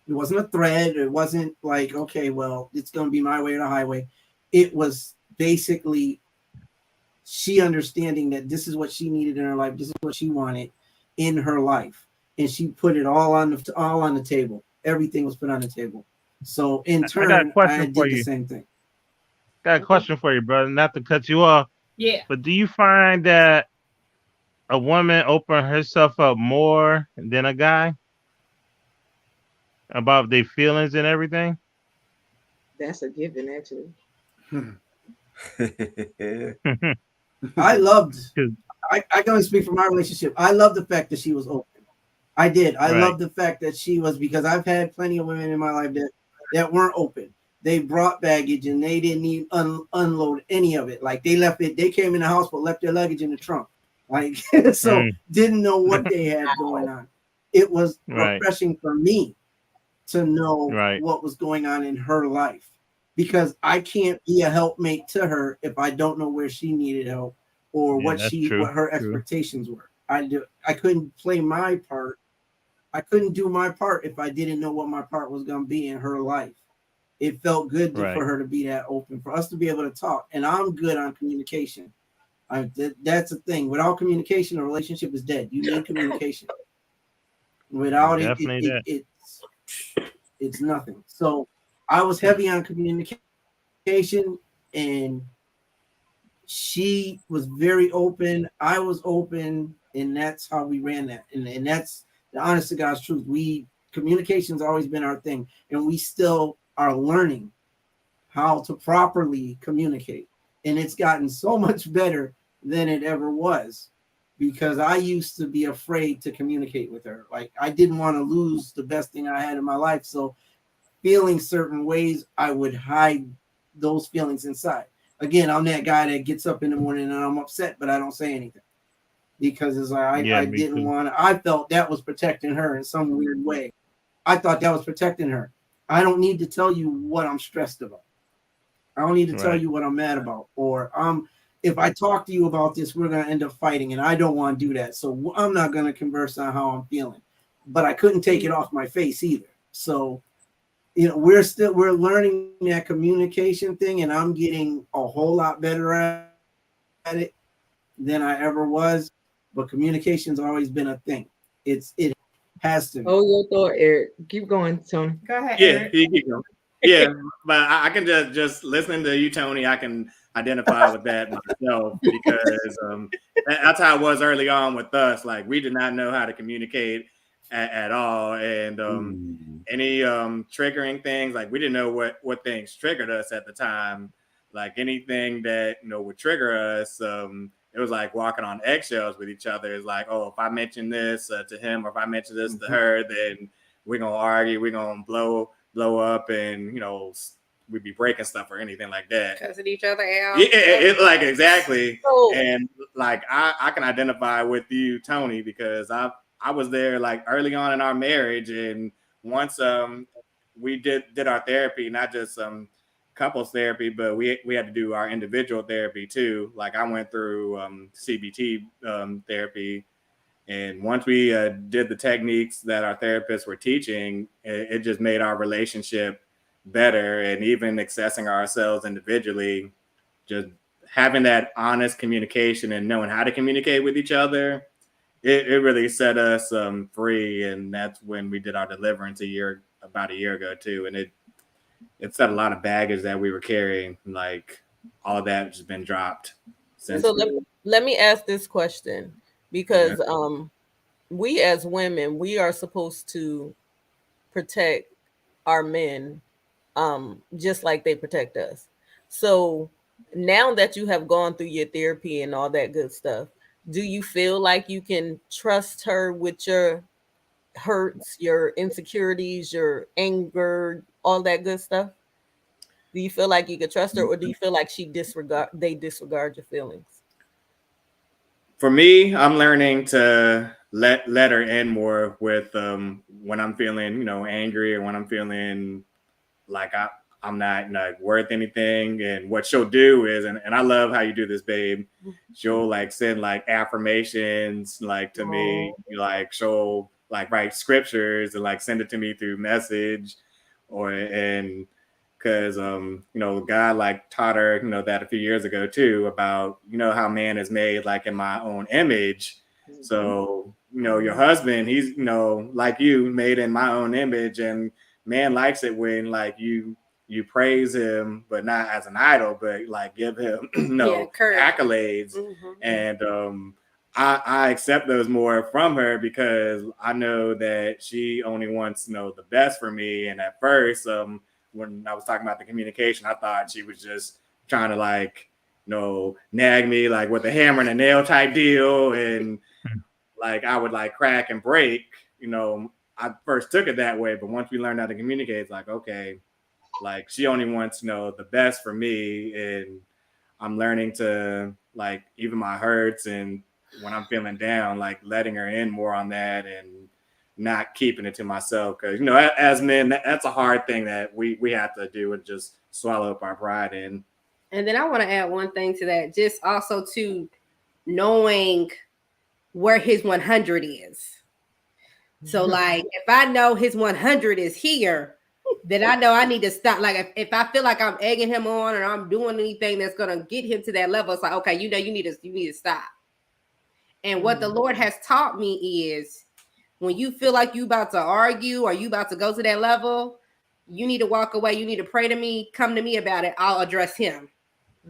it wasn't a threat. It wasn't like, okay, well, it's going to be my way or the highway. It was basically she understanding that this is what she needed in her life. This is what she wanted in her life. And she put it all on the table. Everything was put on the table. So in turn, I did the same thing. Got a question for you, brother. Not to cut you off. Yeah. But do you find that a woman open herself up more than a guy about their feelings and everything? That's a given, actually. I can speak for my relationship. I love the fact that she was open. I did. I love the fact that she was, because I've had plenty of women in my life that weren't open. They brought baggage and they didn't even unload any of it. Like, they left it. They came in the house but left their luggage in the trunk. Like, so didn't know what they had going on. It was refreshing for me to know what was going on in her life, because I can't be a helpmate to her if I don't know where she needed help or what her expectations were. I couldn't play my part. I couldn't do my part if I didn't know what my part was going to be in her life. It felt good for her to be that open, for us to be able to talk. And I'm good on communication. That's the thing. Without communication, a relationship is dead. You need communication. Without it's nothing. So I was heavy on communication, and she was very open. I was open, and that's how we ran that. And that's the honest to God's truth. Communication's always been our thing, and we still are learning how to properly communicate. And it's gotten so much better than it ever was, because I used to be afraid to communicate with her. Like, I didn't want to lose the best thing I had in my life. So feeling certain ways, I would hide those feelings inside. Again, I'm that guy that gets up in the morning and I'm upset, but I don't say anything. because it's like Yeah, I me didn't too. want to. I felt that was protecting her in some weird way. I thought that was protecting her. I don't need to tell you what I'm stressed about. I don't need to tell Right. you what I'm mad about. Or if I talk to you about this, we're gonna end up fighting, and I don't want to do that. So I'm not gonna converse on how I'm feeling. But I couldn't take it off my face either. So we're learning that communication thing, and I'm getting a whole lot better at it than I ever was. But communication's always been a thing. It has to be. Oh, your thought, Eric. Keep going, Tony. Go ahead, Yeah, Eric. you know. Yeah, but I can just listening to you, Tony. I can identify with that myself because that's how it was early on with us. Like we did not know how to communicate at all, and any triggering things, like we didn't know what things triggered us at the time. Like anything that would trigger us, it was like walking on eggshells with each other. It's like, oh, if I mention this to him, or if I mention this to her, then we're gonna argue, we're gonna blow up, and we'd be breaking stuff or anything like that. Cussing each other out. Yeah, it like exactly. So- And like I can identify with you, Tony, because I was there like early on in our marriage, and once we did our therapy, not just couples therapy, but we had to do our individual therapy too. Like I went through CBT therapy, and once we did the techniques that our therapists were teaching, it just made our relationship better. And even accessing ourselves individually, just having that honest communication and knowing how to communicate with each other, it really set us free. And that's when we did our deliverance about a year ago too. And it set a lot of baggage that we were carrying, like all that has been dropped since. So let me ask this question, because we as women, we are supposed to protect our men just like they protect us. So now that you have gone through your therapy and all that good stuff, do you feel like you can trust her with your hurts, your insecurities, your anger, all that good stuff? Do you feel like you could trust her, or do you feel like they disregard your feelings? For me, I'm learning to let her in more with when I'm feeling, angry, or when I'm feeling like I'm not worth anything. And what she'll do is, and I love how you do this, babe. She'll like send like affirmations like to me, like she'll like write scriptures and like send it to me through message, because God like taught her that a few years ago too, about how man is made like in my own image. So your husband, he's like you, made in my own image, and man likes it when like you praise him, but not as an idol, but like give him accolades. And I accept those more from her, because I know that she only wants the best for me. And at first, when I was talking about the communication, I thought she was just trying to like nag me like with a hammer and a nail type deal, and like I would like crack and break. I first took it that way, but once we learned how to communicate, it's like, okay, like she only wants the best for me. And I'm learning to like even my hurts, and when I'm feeling down, like letting her in more on that, and not keeping it to myself, because as men, that's a hard thing that we have to do, and just swallow up our pride in. And then I want to add one thing to that, just also to knowing where his 100 is. So like if I know his 100 is here, then I know I need to stop. Like if I feel like I'm egging him on, or I'm doing anything that's gonna get him to that level, it's like, okay, you need to stop. And what the Lord has taught me is, when you feel like you about to argue, or you about to go to that level, you need to walk away. You need to pray to me, come to me about it. I'll address him.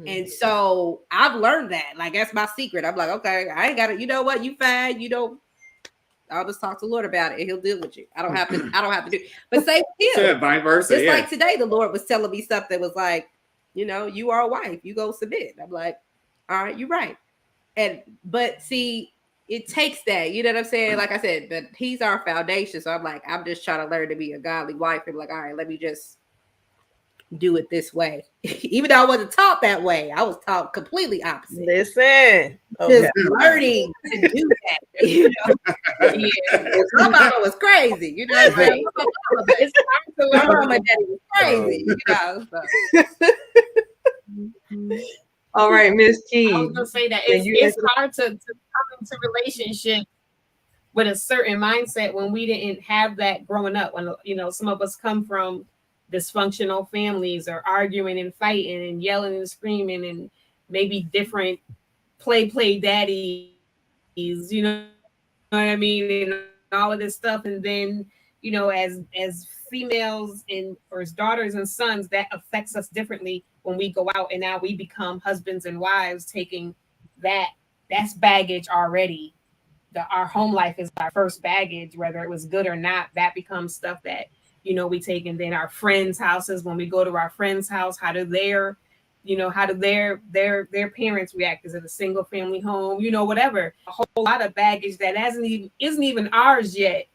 And so I've learned that. Like that's my secret. I'm like, okay, I ain't got it. You know what? You fine. I'll just talk to the Lord about it, and He'll deal with you. I don't have to do. But same with him. Vice versa. Just like today, the Lord was telling me something that was like, you are a wife. You go submit. I'm like, all right, you're right. But see, it takes that. You know what I'm saying? Like I said, but He's our foundation. So I'm like, I'm just trying to learn to be a godly wife, and like, all right, let me just do it this way. Even though I wasn't taught that way, I was taught completely opposite. Listen, Just learning to do that. You know? Yeah. My mama was crazy. You know what I'm saying? It's hard to learn. My mama and daddy was crazy. You know. So. All right, Miss I King. was gonna say that it's hard to come into relationship with a certain mindset when we didn't have that growing up. When some of us come from dysfunctional families, or arguing and fighting and yelling and screaming, and maybe different play daddies, you know what I mean, and all of this stuff. And then as females or as daughters and sons, that affects us differently when we go out, and now we become husbands and wives, taking that's baggage already. Our home life is our first baggage, whether it was good or not. That becomes stuff that we take. And then our friends' houses, when we go to our friends' house, how do their parents react? Is it a single family home? Whatever. A whole lot of baggage that isn't even ours yet,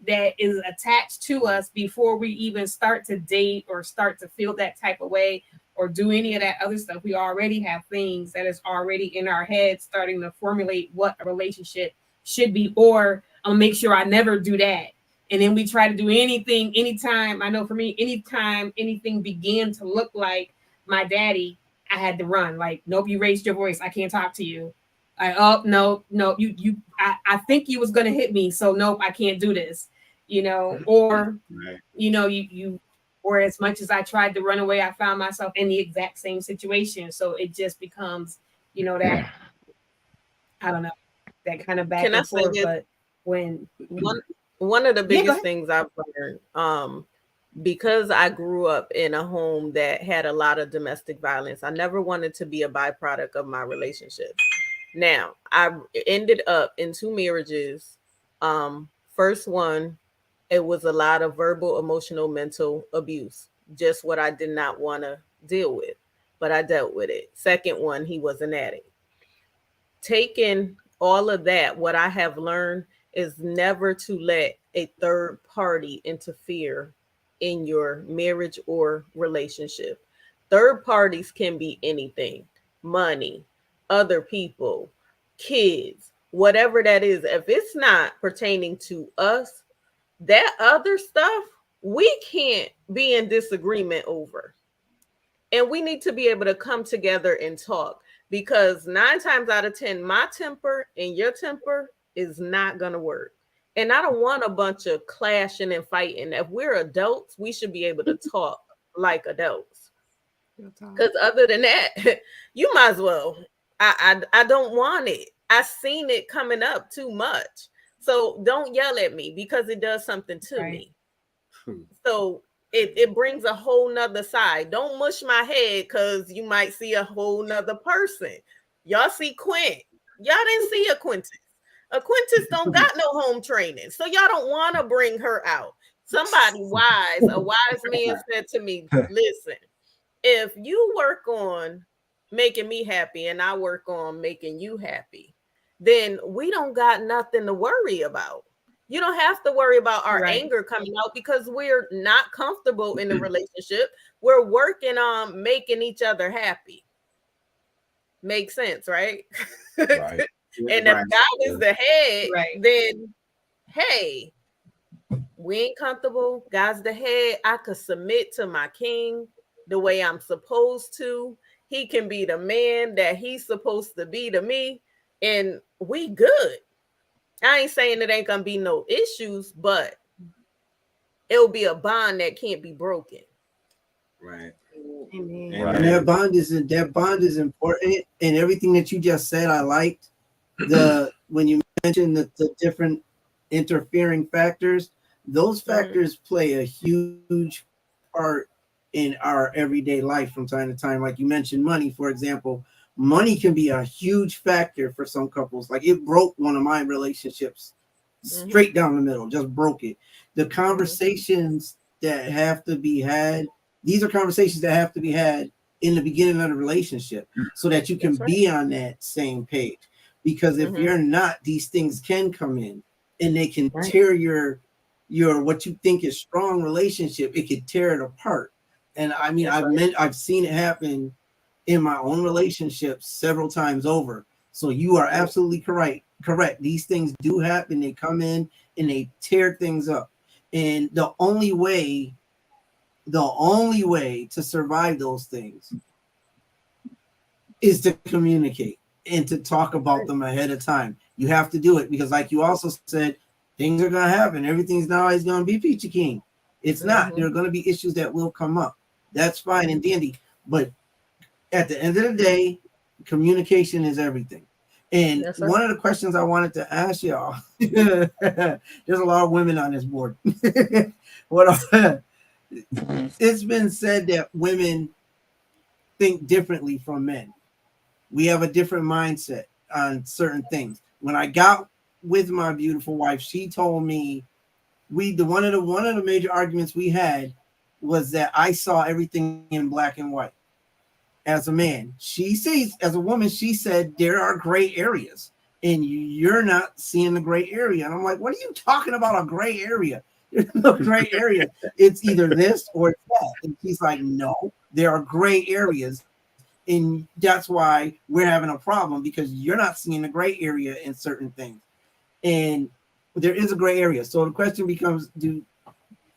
that is attached to us before we even start to date or start to feel that type of way or do any of that other stuff. We already have things that is already in our head, starting to formulate what a relationship should be, or I'll make sure I never do that. And then we try to do anything, anytime. I know for me, anytime anything began to look like my daddy, I had to run. Like, nope, you raised your voice, I can't talk to you. No, I think you was gonna hit me, so nope, I can't do this. Or or as much as I tried to run away, I found myself in the exact same situation. So it just becomes, that, I don't know, that kind of back and forth. But when one of the biggest things I've learned, because I grew up in a home that had a lot of domestic violence, I never wanted to be a byproduct of my relationship. Now, I ended up in 2 marriages. First one, it was a lot of verbal, emotional, mental abuse, just what I did not want to deal with, but I dealt with it. Second one, he was an addict. Taking all of that, what I have learned is never to let a third party interfere in your marriage or relationship. Third parties can be anything: money, other people, kids, whatever that is. If it's not pertaining to us, that other stuff, we can't be in disagreement over. And we need to be able to come together and talk, because 9 times out of 10, my temper and your temper is not going to work. And I don't want a bunch of clashing and fighting. If we're adults, we should be able to talk like adults. Because other than that, you might as well. I don't want it. I've seen it coming up too much. So don't yell at me, because it does something to me. So it brings a whole nother side. Don't mush my head, because you might see a whole nother person. Y'all see Quint. Y'all didn't see a Quintus. A Quintus don't got no home training. So y'all don't want to bring her out. A wise man said to me, listen, if you work on making me happy and I work on making you happy, then we don't got nothing to worry about. You don't have to worry about our anger coming out, because we're not comfortable in the relationship. We're working on making each other happy. Makes sense, right? Right. And if God is the head, then hey, we ain't comfortable. God's the head. I could submit to my king the way I'm supposed to. He can be the man that he's supposed to be to me, and we good. I ain't saying it ain't gonna be no issues, but it'll be a bond that can't be broken. Right. Amen. And that bond is important. And everything that you just said, I liked when you mentioned the different interfering factors. Those factors play a huge part in our everyday life from time to time. Like you mentioned, money, for example. Money can be a huge factor for some couples. Like, it broke one of my relationships straight down the middle, just broke it. The conversations that have to be had, these are conversations that have to be had in the beginning of the relationship, so that you can be on that same page. Because if you're not, these things can come in and they can tear your what you think is strong relationship. It could tear it apart. And I mean, That's I've seen it happen in my own relationships several times over. So you are absolutely correct. These things do happen. They come in and they tear things up. And the only way to survive those things is to communicate and to talk about them ahead of time. You have to do it because, like you also said, things are going to happen. Everything's not always going to be peachy keen. It's not. There are going to be issues that will come up. That's fine and dandy. But at the end of the day, communication is everything. And one of the questions I wanted to ask y'all, there's a lot of women on this board. It's been said that women think differently from men. We have a different mindset on certain things. When I got with my beautiful wife, she told me one of the major arguments we had was that I saw everything in black and white. As a man, she sees, as a woman, she said there are gray areas and you're not seeing the gray area. And I'm like, what are you talking about? A gray area? There's no gray area. It's either this or it's that. And she's like, no, there are gray areas. And that's why we're having a problem, because you're not seeing the gray area in certain things. And there is a gray area. So the question becomes, do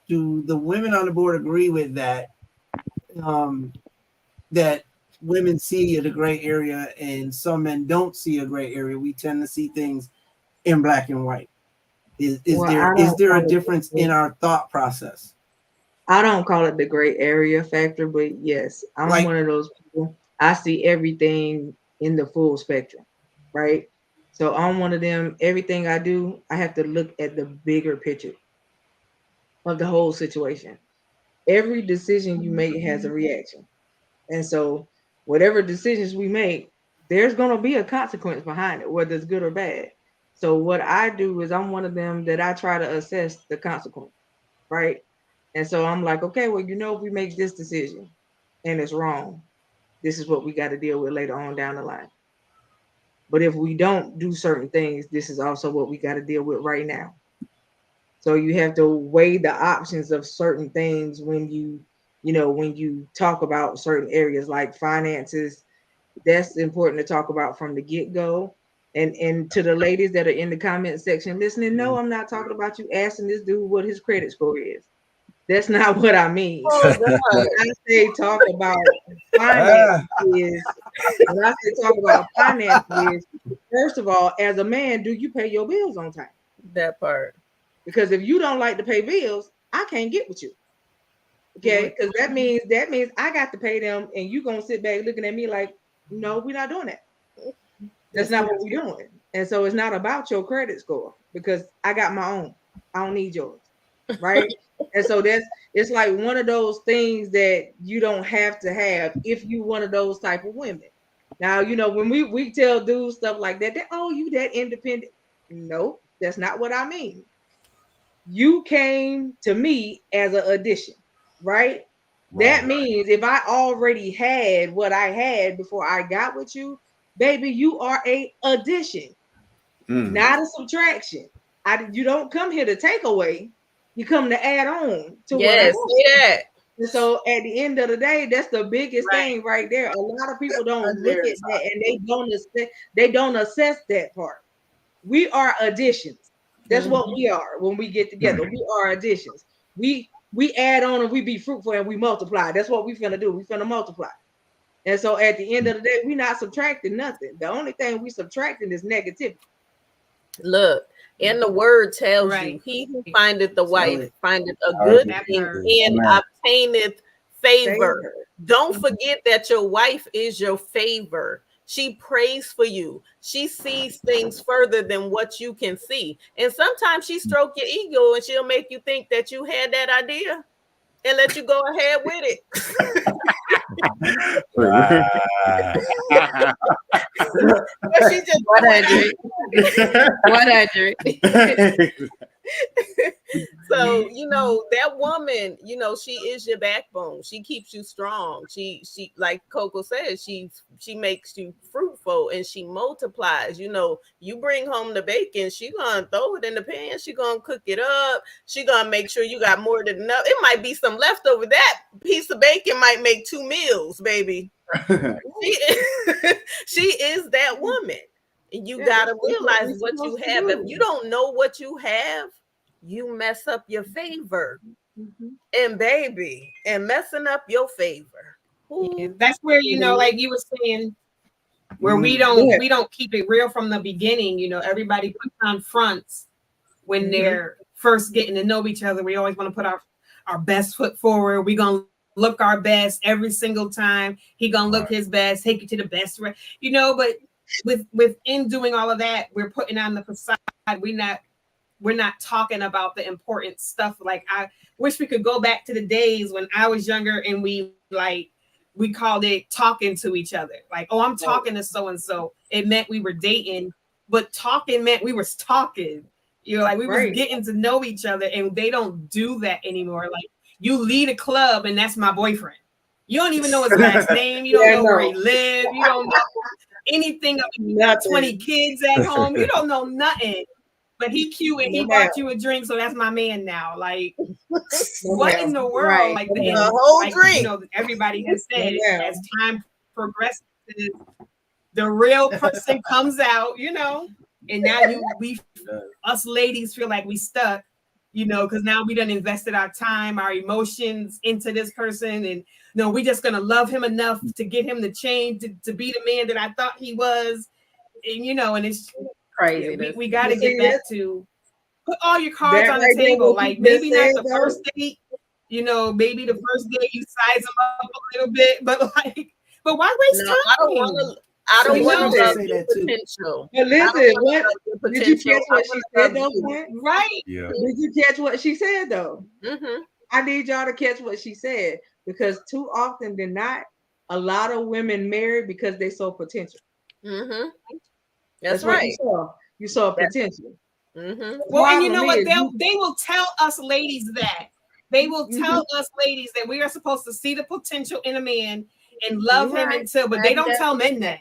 the women on the board agree with that? That women see the gray area and some men don't see a gray area. We tend to see things in black and white. Is there a difference in our thought process? I don't call it the gray area factor, but yes, I'm one of those people. I see everything in the full spectrum, right? So I'm one of them. Everything I do, I have to look at the bigger picture of the whole situation. Every decision you make has a reaction. And so whatever decisions we make, there's going to be a consequence behind it, whether it's good or bad. So what I do is I'm one of them that I try to assess the consequence, right? And so I'm like, okay, well, if we make this decision and it's wrong, this is what we got to deal with later on down the line. But if we don't do certain things, this is also what we got to deal with right now. So you have to weigh the options of certain things when you talk about certain areas like finances. That's important to talk about from the get-go. And to the ladies that are in the comment section listening, no, I'm not talking about you asking this dude what his credit score is. That's not what I mean. When I say talk about finances, first of all, as a man, do you pay your bills on time? That part. Because if you don't like to pay bills, I can't get with you. Okay, because that means I got to pay them, and you gonna sit back looking at me like, no, we're not doing that. That's not what we're doing. And so it's not about your credit score, because I got my own. I don't need yours, right? And so it's like one of those things that you don't have to have if you one of those type of women. Now, when we tell dudes stuff like that, you that independent. No, that's not what I mean. You came to me as an addition, right? That means if I already had what I had before I got with you, baby, you are a addition, not a subtraction. You don't come here to take away. You come to add on to what I want. And so at the end of the day, that's the biggest thing right there. A lot of people don't look at that, and they don't assess that part. We are additions. That's what we are when we get together. We are additions. We add on and we be fruitful and we multiply. That's what we finna do. We finna multiply. And so at the end of the day, we're not subtracting nothing. The only thing we subtracting is negativity. Look, and the word tells you, he who findeth the wife findeth a good thing and obtaineth favor. Don't forget that your wife is your favor. She prays for you. She sees things further than what you can see. And sometimes she stroke your ego and she'll make you think that you had that idea and let you go ahead with it. She just 100. So, that woman, she is your backbone. She keeps you strong. She like Coco says, she makes you fruitful and she multiplies. You bring home the bacon, she gonna throw it in the pan, she gonna cook it up, she gonna make sure you got more than enough. It might be some leftover. That piece of bacon might make 2 meals, baby. She is that woman. And you gotta realize what you have. If you don't know what you have, you mess up your favor. And baby, and messing up your favor. Yeah, that's where, like you were saying, where we don't keep it real from the beginning. Everybody puts on fronts when they're first getting to know each other. We always want to put our best foot forward. We're gonna look our best every single time. He gonna look his best, take you to the best, but within doing all of that, we're putting on the facade. We're not talking about the important stuff. Like, I wish we could go back to the days when I was younger and we called it talking to each other. Like, oh, I'm talking to so-and-so. It meant we were dating, but talking meant we were talking. We were getting to know each other, and they don't do that anymore. Like, you lead a club and that's my boyfriend. You don't even know his last name. You don't know where he lives. You don't know anything. You got 20 kids at home. You don't know nothing. But he cute and he bought you a drink, so that's my man now. Like, what in the world? Like, the whole drink. Everybody has said as time progresses, the real person comes out. And now us ladies feel like we stuck. Because now we done invested our time, our emotions into this person, and we just gonna love him enough to get him to change to be the man that I thought he was, and and it's crazy. We got to get back to put all your cards on the table. Like, maybe not the first date, maybe the first date you size them up a little bit, but why waste time? I don't want to love your potential. But listen, did you catch what she said though? Right? Yeah. Did you catch what she said though? I need y'all to catch what she said, because too often than not, a lot of women marry because they saw potential. That's right. You saw potential. Well, and you know what? They will tell us ladies that. They will tell us ladies that we are supposed to see the potential in a man and love him until, but they don't tell men that.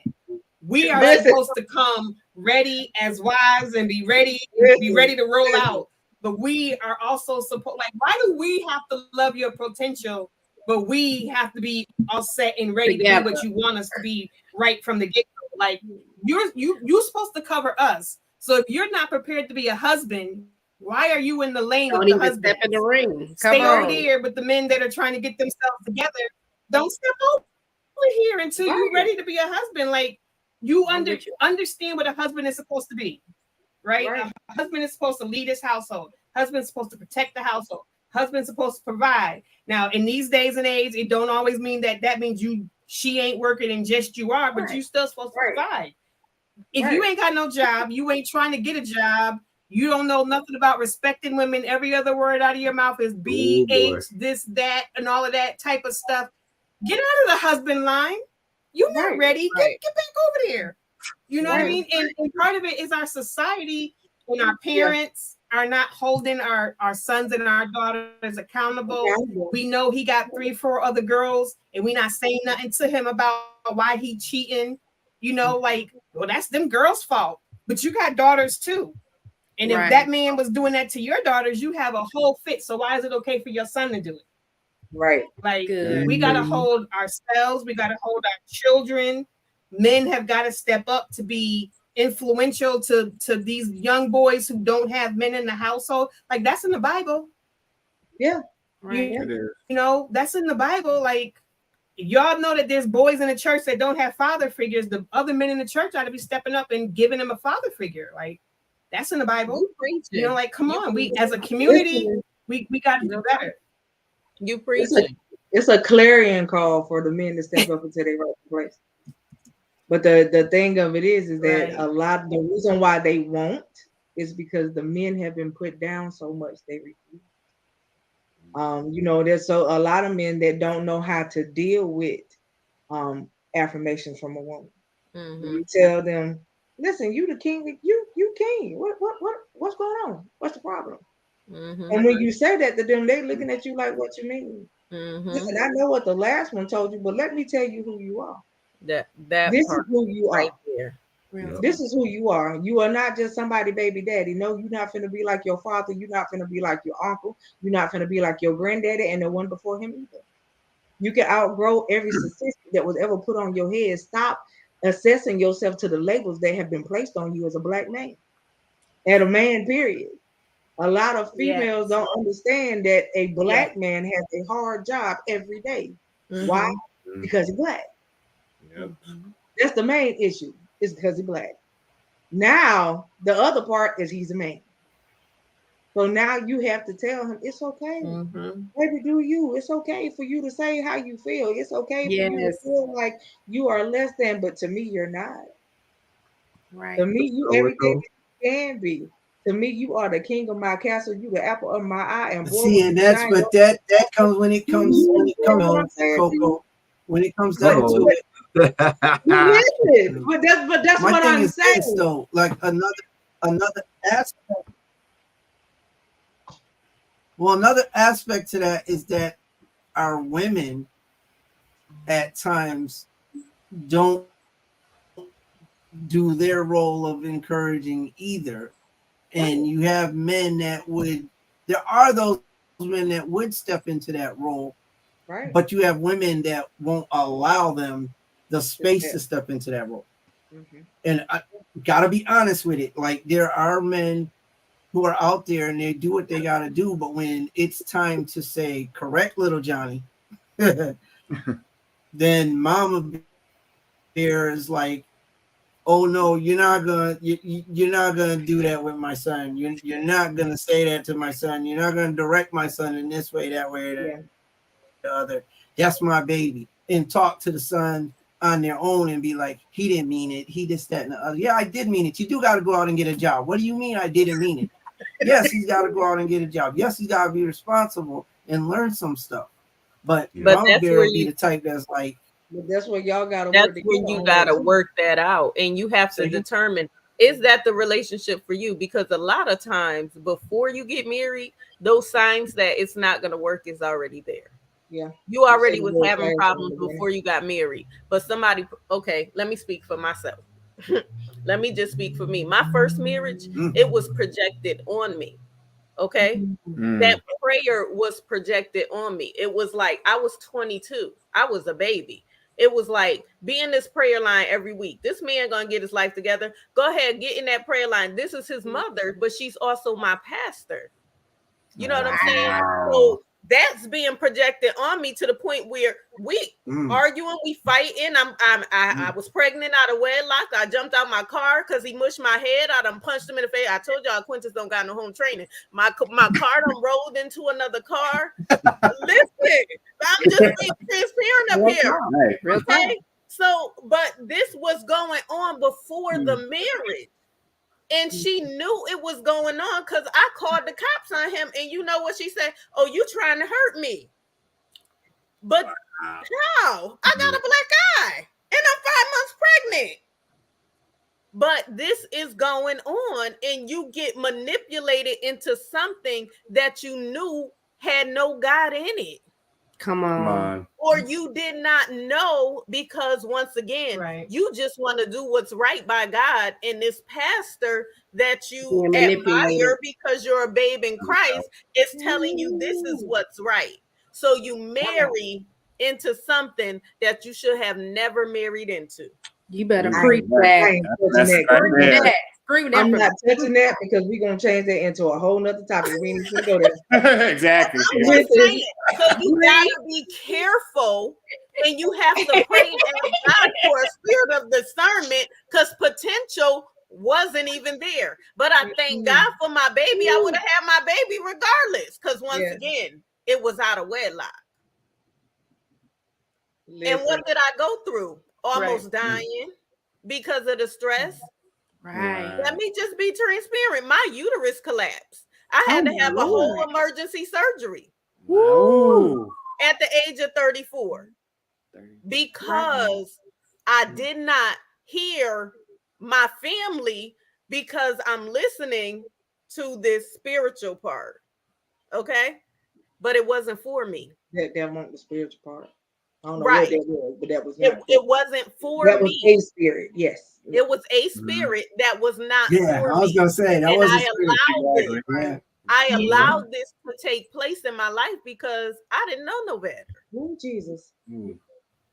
We are supposed to come ready as wives and be ready to roll out. But we are also supposed, like, why do we have to love your potential, but we have to be all set and ready to be what you want us to be right from the get-go? Like, you're supposed to cover us. So if you're not prepared to be a husband, why are you in the lane Don't of the even husband? step in the ring. Stay right here with the men that are trying to get themselves together. Don't step over here until you're ready to be a husband. Like, you understand what a husband is supposed to be, right? A husband is supposed to lead his household. Husband's supposed to protect the household. Husband's supposed to provide. Now, in these days and age, it don't always mean that means she ain't working and just you are, but you still supposed to provide. If you ain't got no job, you ain't trying to get a job, you don't know nothing about respecting women, every other word out of your mouth is BH, this, that, and all of that type of stuff. Get out of the husband line. You're not ready. Get back over there. You know what I mean? And part of it is our society and our parents are not holding our sons and our daughters accountable. We know he got 3-4 other girls, and we not saying nothing to him about why he cheating. Like, well, that's them girls' fault. But you got daughters too. And if that man was doing that to your daughters, you have a whole fit. So why is it okay for your son to do it? Right. Like, we got to hold ourselves. We got to hold our children. Men have got to step up to be influential to these young boys who don't have men in the household. Like, that's in the Bible. Yeah. Right. That's in the Bible. Like, y'all know that there's boys in the church that don't have father figures. The other men in the church ought to be stepping up and giving them a father figure. Like, that's in the Bible. Like, come on. We, as a community, we got to do better. You preach. It's a clarion call for the men to step up into their right place. But the thing of it is that the reason why they won't is because the men have been put down so much they refuse. There's a lot of men that don't know how to deal with affirmations from a woman. You tell them, listen, you the king, you king. What's going on? What's the problem? And when you say that to them, they looking at you like, what you mean? Listen, I know what the last one told you, but let me tell you who you are. That This part is who you right are. there. This is who you are. You are not just somebody baby daddy. No, you're not finna be like your father. You're not finna be like your uncle. You're not finna be like your granddaddy and the one before him either. You can outgrow every statistic that was ever put on your head. Stop assessing yourself to the labels that have been placed on you as a black man. And a man, period. A lot of females don't understand that a black man has a hard job every day. Why? Because he's black. That's the main issue. Is because he's black. Now the other part is he's a man. So now you have to tell him it's okay. Baby, do you? It's okay for you to say how you feel. It's okay for you to feel like you are less than, but to me, you're not. Right. To me, you everything you can be. To me, you are the king of my castle. You the apple of my eye. And boy, see, and that's but that comes when it comes Coco. When it comes down to it. But that's what I'm saying. This, though, like another aspect. Well, another aspect to that is that our women at times don't do their role of encouraging either. And you have men that would, there are those men that would step into that role, right? But you have women that won't allow them the space to step into that role. And I gotta be honest with it. Like, there are men who are out there and they do what they gotta do, but when it's time to say, correct, little Johnny, then Mama Bear is like, oh no, you're not gonna do that with my son. You're not gonna say that to my son. You're not gonna direct my son in this way, that way, the other. That's my baby. And talk to the son on their own and be like, he didn't mean it. He just that and the other. Yeah, I did mean it. You do got to go out and get a job. What do you mean I didn't mean it? Yes, he's got to go out and get a job. Yes, he's got to be responsible and learn some stuff. But Mama Bear would be the type that's like, but that's where y'all gotta that's work when you gotta work that out, and you have to determine, is that the relationship for you? Because a lot of times before you get married, those signs that it's not gonna work is already there. Yeah, you already was having problems before you got married. But somebody, okay, let me speak for myself. Let me just speak for me. My first marriage, it was projected on me. Okay, that prayer was projected on me. It was like I was 22, I was a baby. It was like, be in this prayer line every week. This man gonna get his life together. Go ahead, get in that prayer line. This is his mother, but she's also my pastor. You know what I'm saying? So that's being projected on me to the point where we arguing, we fighting. I was pregnant out of wedlock. I jumped out my car because he mushed my head. I done punched him in the face. I told y'all Quintus don't got no home training. My car done rolled into another car. Listen, I'm just being transparent up here. Okay. So, but this was going on before the marriage. And she knew it was going on because I called the cops on him. And you know what she said? Oh, you trying to hurt me. But how? I got a black eye and I'm 5 months pregnant. But this is going on and you get manipulated into something that you knew had no God in it. Come on. Or you did not know because once again, you just want to do what's right by God. And this pastor that you admire because you're a babe in Christ is telling you this is what's right. So you marry into something that you should have never married into. You better preach that. I'm not touching that because we're gonna change that into a whole nother topic. We need to go there. Exactly. So you gotta be careful, and you have to pray and God for a spirit of discernment because potential wasn't even there. But I thank God for my baby. I would have had my baby regardless, because once again, it was out of wedlock. And what did I go through? Almost dying because of the stress. Right. Let me just be transparent. My uterus collapsed. I had to have a whole emergency surgery at the age of 34 because I did not hear my family because I'm listening to this spiritual part. Okay, but it wasn't for me. That wasn't the spiritual part. I don't know Right. what that was, but that was It, not. it wasn't for That was me. a spirit. Yes. It was a spirit that was not Yeah, for I was me. gonna say that And was a I spirit. allowed it. Yeah. I allowed this to take place in my life because I didn't know no better. Oh, Jesus. And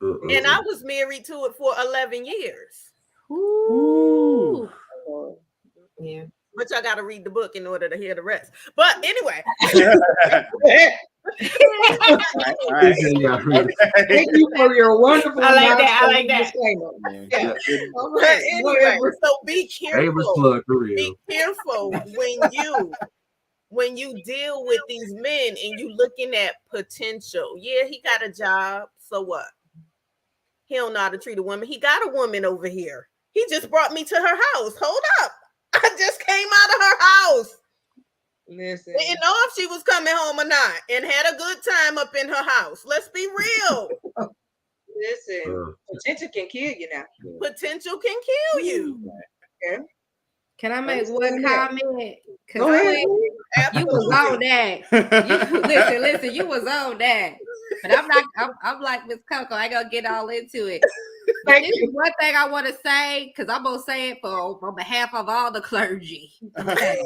I was married to it for 11 years. Ooh. Yeah. But y'all got to read the book in order to hear the rest. But anyway. Right. Thank you for your wonderful. I like that. I like that. disclaimer. Yeah. All But right. anyway, so be Shameless careful. plug for real. Be careful when you deal with these men and you looking at potential. Yeah, he got a job. So what? He don't know how to treat a woman. He got a woman over here. He just brought me to her house. Hold up. I just came out of her house. Listen. Didn't know if she was coming home or not, and had a good time up in her house. Let's be real. Listen. Potential can kill you now. Potential can kill you. Okay. Can I make one comment? Go ahead. You was on that. Listen, you was on that. But I'm like Miss Coco. I ain't gonna get all into it. But this is one thing I want to say, because I'm gonna say it on behalf of all the clergy. Okay.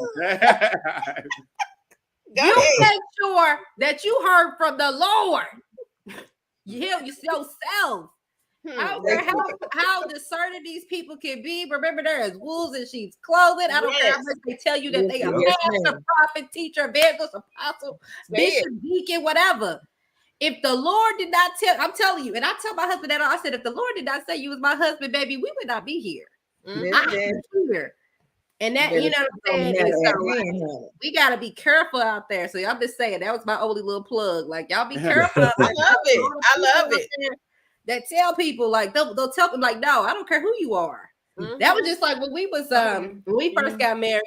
You make sure that you heard from the Lord. You heal yourself. I don't care how discerning these people can be. Remember, there is wolves in sheep's clothing. I don't care how much they tell you that they are pastor, prophet, teacher, evangelist, apostle, bishop, deacon, whatever. If the Lord did not tell, I'm telling you, and I tell my husband that I said, if the Lord did not say you was my husband, baby, we would not be here. I'm here. And that, you know what I'm saying? So, we got to be careful out there. So I'm just saying, that was my only little plug. Like, y'all be careful. I love it. I love it. That tell people, like, they'll tell them, like, no, I don't care who you are. That was just like when we was, when we first got married.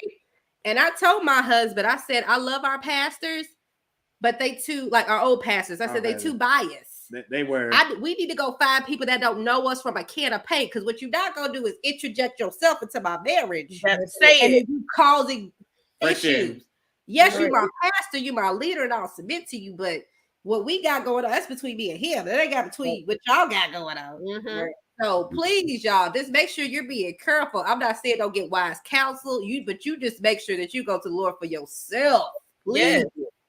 And I told my husband, I said, I love our pastors, but they too, like our old pastors, I said, they too biased. They were. We need to go find people that don't know us from a can of paint, because what you're not going to do is interject yourself into my marriage. Say and it. you causing issues. Yes, Right. you're my pastor, you're my leader, and I'll submit to you, but what we got going on, that's between me and him. That ain't got between what y'all got going on. Mhm. So please, y'all, just make sure you're being careful. I'm not saying don't get wise counsel, but you just make sure that you go to the Lord for yourself. Please. Yes.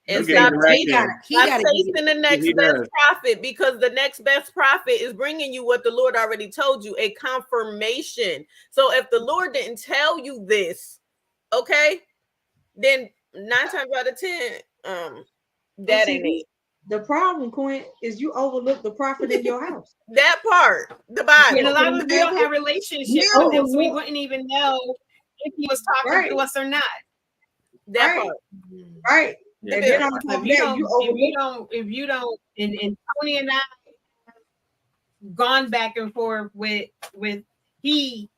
And Okay, stop direction. chasing the next best prophet, because the next best prophet is bringing you what the Lord already told you, a confirmation. So if the Lord didn't tell you this, okay, then 9 times out of 10, that ain't it. The problem, Quinn, is you overlook the prophet in your house. That part, the Bible. And a lot of us don't have relationships with him, so we wouldn't even know if he was talking to us or not. That part. Right. And then on top of that, if you don't, and Tony and I gone back and forth with we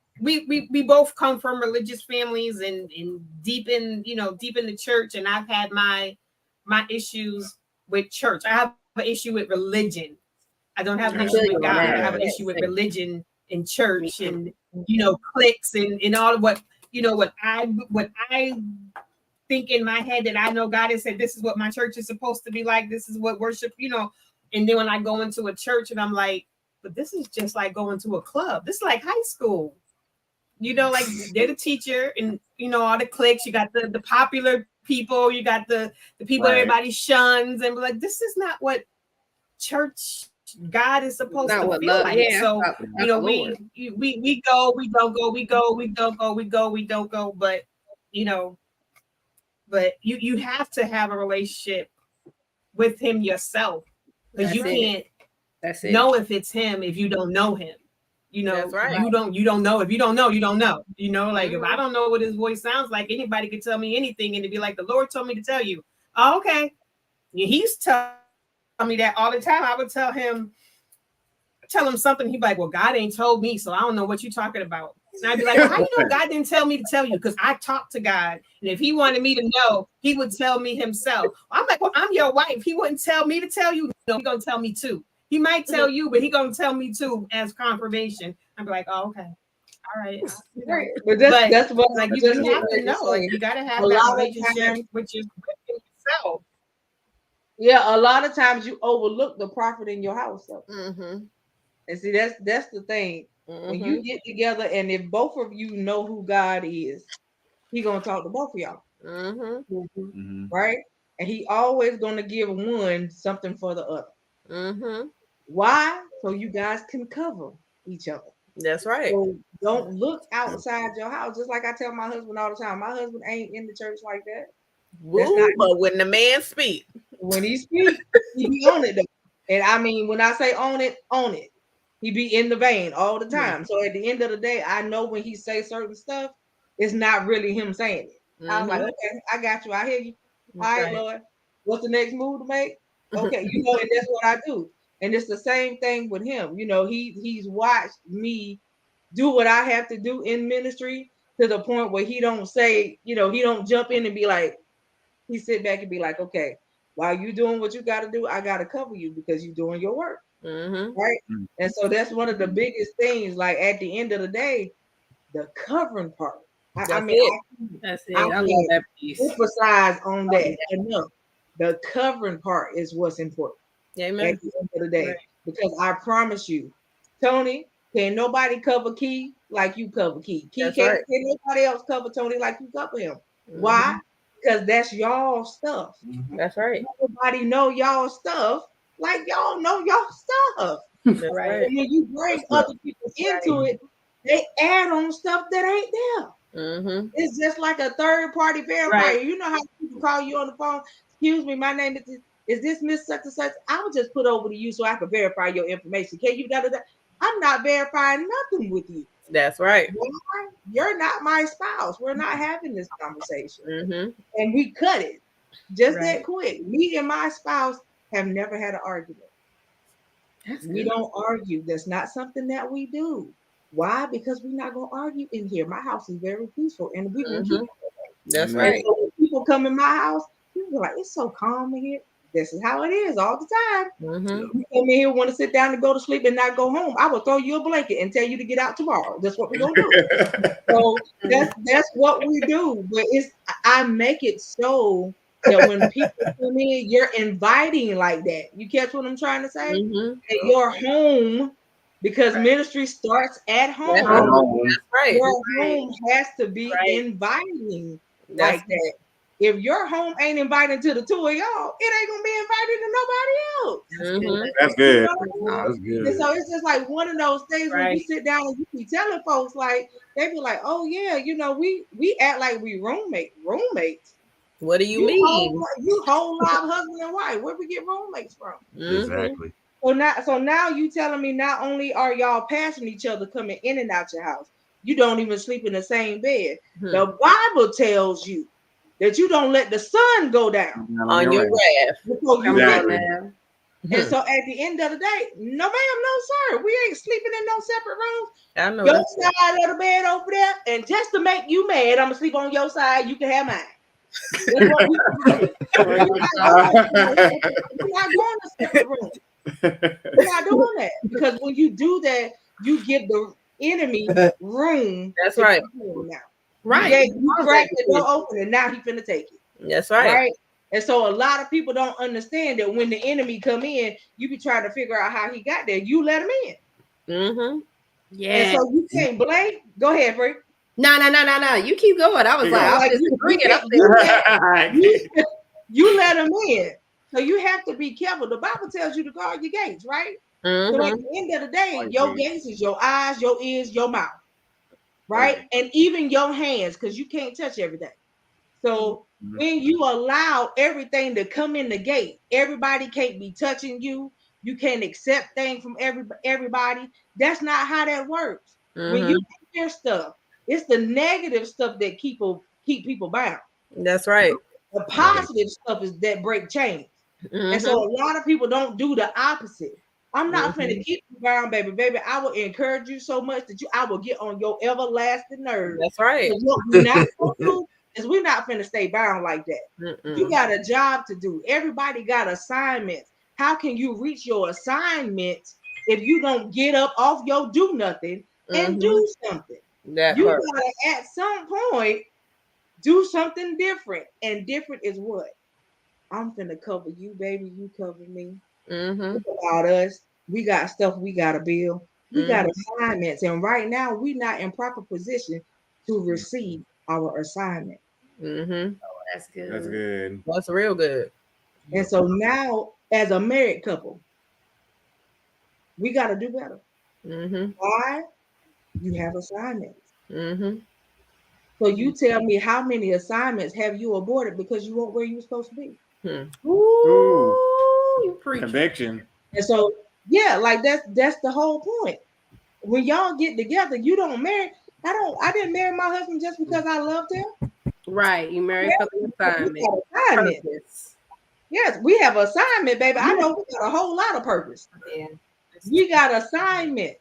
both come from religious families and deep in the church, and I've had my issues with church. I have an issue with religion. I don't have an issue with God. I have an issue with religion and church and cliques and all of what I think in my head that I know God has said this is what my church is supposed to be like. This is what worship, and then when I go into a church and I'm like, but this is just like going to a club. This is like high school. Like they're the teacher and all the cliques. You got the popular people, you got the people everybody shuns, and like this is not what church God is supposed to feel like. So we go, we don't go, we go, we don't go, we go, we don't go. But you have to have a relationship with him yourself, because you can't know if it's him if you don't know him. That's right. You don't know. If you don't know, you don't know. Like if I don't know what his voice sounds like, anybody could tell me anything and it'd be like, the Lord told me to tell you. Oh, okay. He's telling me that all the time. I would tell him something. He'd be like, well, God ain't told me, so I don't know what you're talking about. And I'd be like, well, how you know God didn't tell me to tell you? Because I talked to God. And if he wanted me to know, he would tell me himself. I'm like, well, I'm your wife. He wouldn't tell me to tell you. No, he's going to tell me too. He might tell you, but he's going to tell me too as confirmation. I'd be like, oh, okay. All right. But that's what like you have to know. You got to have that relationship with yourself. Yeah, a lot of times you overlook the prophet in your house. So. Mm-hmm. And see, that's the thing. When you get together, and if both of you know who God is, He gonna talk to both of y'all, right? And He always gonna give one something for the other. Why? So you guys can cover each other. That's right. So don't look outside your house. Just like I tell my husband all the time, my husband ain't in the church like that. Woo, but when the man speak, when he speak, he be on it though. And I mean, when I say on it, he be in the vein all the time. So at the end of the day, I know when he say certain stuff, it's not really him saying it. I was like, okay, I got you. I hear you. All right, Lord. What's the next move to make? Okay, you know, and that's what I do. And it's the same thing with him. You know, he's watched me do what I have to do in ministry to the point where he don't say, you know, he don't jump in and be like, he sit back and be like, okay, while you doing what you got to do, I got to cover you because you're doing your work. Right. And so that's one of the biggest things. Like at the end of the day, the covering part. I mean, that's it. I love that piece. Emphasize on that enough. The covering part is what's important. Amen. At the end of the day, because I promise you, Tony, can nobody cover Key like you cover Key? Key can't nobody else cover Tony like you cover him. Why? Because that's y'all stuff. That's right. Everybody know y'all stuff like y'all know y'all stuff. Right. And when you bring other people into it, they add on stuff that ain't there. It's just like a third party verifier. You know how people call you on the phone? Excuse me, my name is this Miss Such and Such? I will just put over to you so I can verify your information. Can you da? I'm not verifying nothing with you. That's right. You're not my spouse. We're not having this conversation. And we cut it just that quick. Me and my spouse have never had an argument. We don't argue. That's not something that we do. Why? Because we're not going to argue in here. My house is very peaceful. And we can keep it. That's right. So when people come in my house, people are like, it's so calm in here. This is how it is all the time. You come in here, want to sit down and go to sleep and not go home. I will throw you a blanket and tell you to get out tomorrow. That's what we're gonna do. So that's what we do. But I make it so that when people come in, you're inviting like that. You catch what I'm trying to say? At your home, because ministry starts at home. That's right. Your home has to be inviting like that. If your home ain't invited to the two of y'all, it ain't gonna be invited to nobody else. That's good. That's good. And so it's just like one of those things when you sit down and you be telling folks, like they be like, "Oh yeah, you know, we act like we roommates." What do you mean? You whole live husband and wife. Where we get roommates from? Exactly. So now you telling me not only are y'all passing each other coming in and out your house, you don't even sleep in the same bed. The Bible tells you that you don't let the sun go down on your wrath. And so at the end of the day, no ma'am, no sir, we ain't sleeping in no separate rooms. I know. Your side of the bed over there, and just to make you mad, I'm gonna sleep on your side. You can have mine. That's what we do. We're not going to separate rooms. We're not doing that, because when you do that, you give the enemy room. That's right. Now. Right. You crack the door open and now he finna take it. That's right. Right. And so a lot of people don't understand that when the enemy come in, you be trying to figure out how he got there. You let him in. Yeah. And so you can't blame. Go ahead, Free. No. You keep going. I was like, you bring it up there. You let him in. So you have to be careful. The Bible tells you to guard your gates, right? So at the end of the day, your gates is your eyes, your ears, your mouth. Right? And even your hands, because you can't touch everything. So when you allow everything to come in the gate, everybody can't be touching you. You can't accept things from everybody. That's not how that works. When you hear stuff, it's the negative stuff that keep people bound. That's right. The positive stuff is that break chains. And so a lot of people don't do the opposite. I'm not going to keep you bound, baby. Baby, I will encourage you so much that I will get on your everlasting nerves. That's right. What we're not going to do is we're not going to stay bound like that. You got a job to do. Everybody got assignments. How can you reach your assignments if you don't get up off your do nothing and do something? You got to, at some point, do something different. And different is what? I'm finna cover you, baby. You cover me. Mm-hmm. It's about us. We got stuff we gotta build. We got assignments, and right now we're not in proper position to receive our assignment. Mm-hmm. That's good. That's good. That's real good. And so now, as a married couple, we got to do better. Mm-hmm. Why? You have assignments. Mm-hmm. So you tell me how many assignments have you aborted because you weren't where you were supposed to be? Ooh, You preach. conviction. And so, yeah, like that's the whole point. When y'all get together, you don't marry. I didn't marry my husband just because I loved him. Right. You married for the assignment. We got assignment. Purpose. Yes, we have assignment, baby. I know we got a whole lot of purpose. Yeah. We got assignment.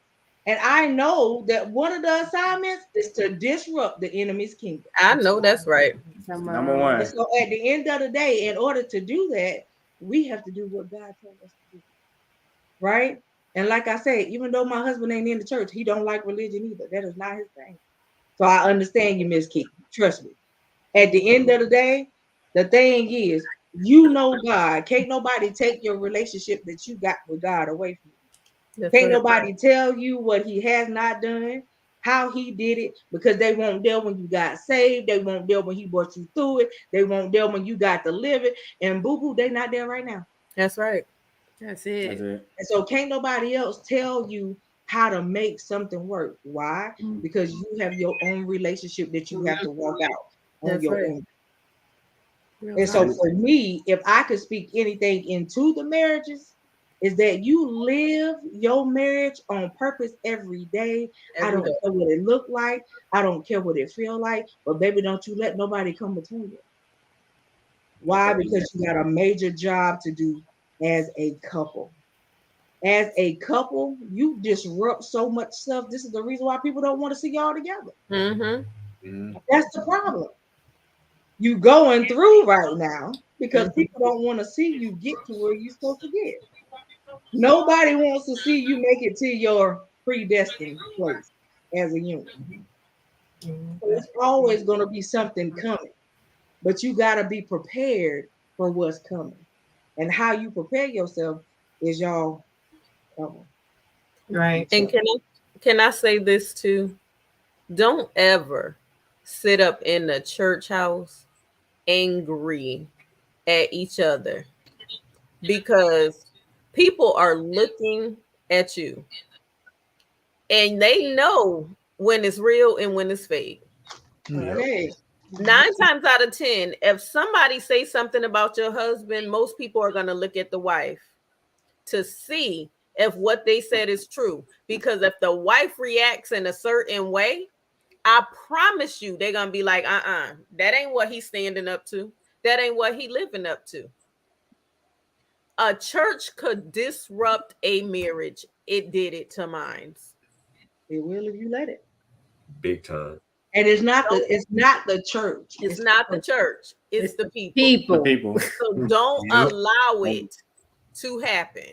And I know that one of the assignments is to disrupt the enemy's kingdom. I know that's right. Number one. And so at the end of the day, in order to do that, we have to do what God told us to do. Right? And like I said, even though my husband ain't in the church, he don't like religion either. That is not his thing. So I understand you, Miss Keith. Trust me. At the end of the day, the thing is, you know God. Can't nobody take your relationship that you got with God away from you. That's Can't right. nobody tell you what he has not done, how he did it, because they won't there when you got saved. They won't there when he brought you through it. They won't there when you got to live it. And boo-boo, they not there right now. That's right. That's it. That's it. And so can't nobody else tell you how to make something work. Why? Because you have your own relationship that you have to walk out on That's your right. own. And so for me, if I could speak anything into the marriages, is that you live your marriage on purpose every day. I don't care what it look like. I don't care what it feel like. But baby, don't you let nobody come between you. Why? Because you got a major job to do as a couple. As a couple, you disrupt so much stuff. This is the reason why people don't want to see y'all together. Mm-hmm. That's the problem. You going through right now because people don't want to see you get to where you're supposed to get. Nobody wants to see you make it to your predestined place as a unit. So it's always going to be something coming, but you got to be prepared for what's coming. And how you prepare yourself is y'all coming. Right. And can I say this too? Don't ever sit up in the church house angry at each other, because people are looking at you and they know when it's real and when it's fake. Okay. 9 times out of 10, if somebody say something about your husband, most people are going to look at the wife to see if what they said is true. Because if the wife reacts in a certain way, I promise you they're going to be like, that ain't what he's standing up to. That ain't what he living up to. A church could disrupt a marriage. It did it to mine. It will if you let it. Big time. And it's not the church. It's not the church. It's the people. The people. So don't allow it to happen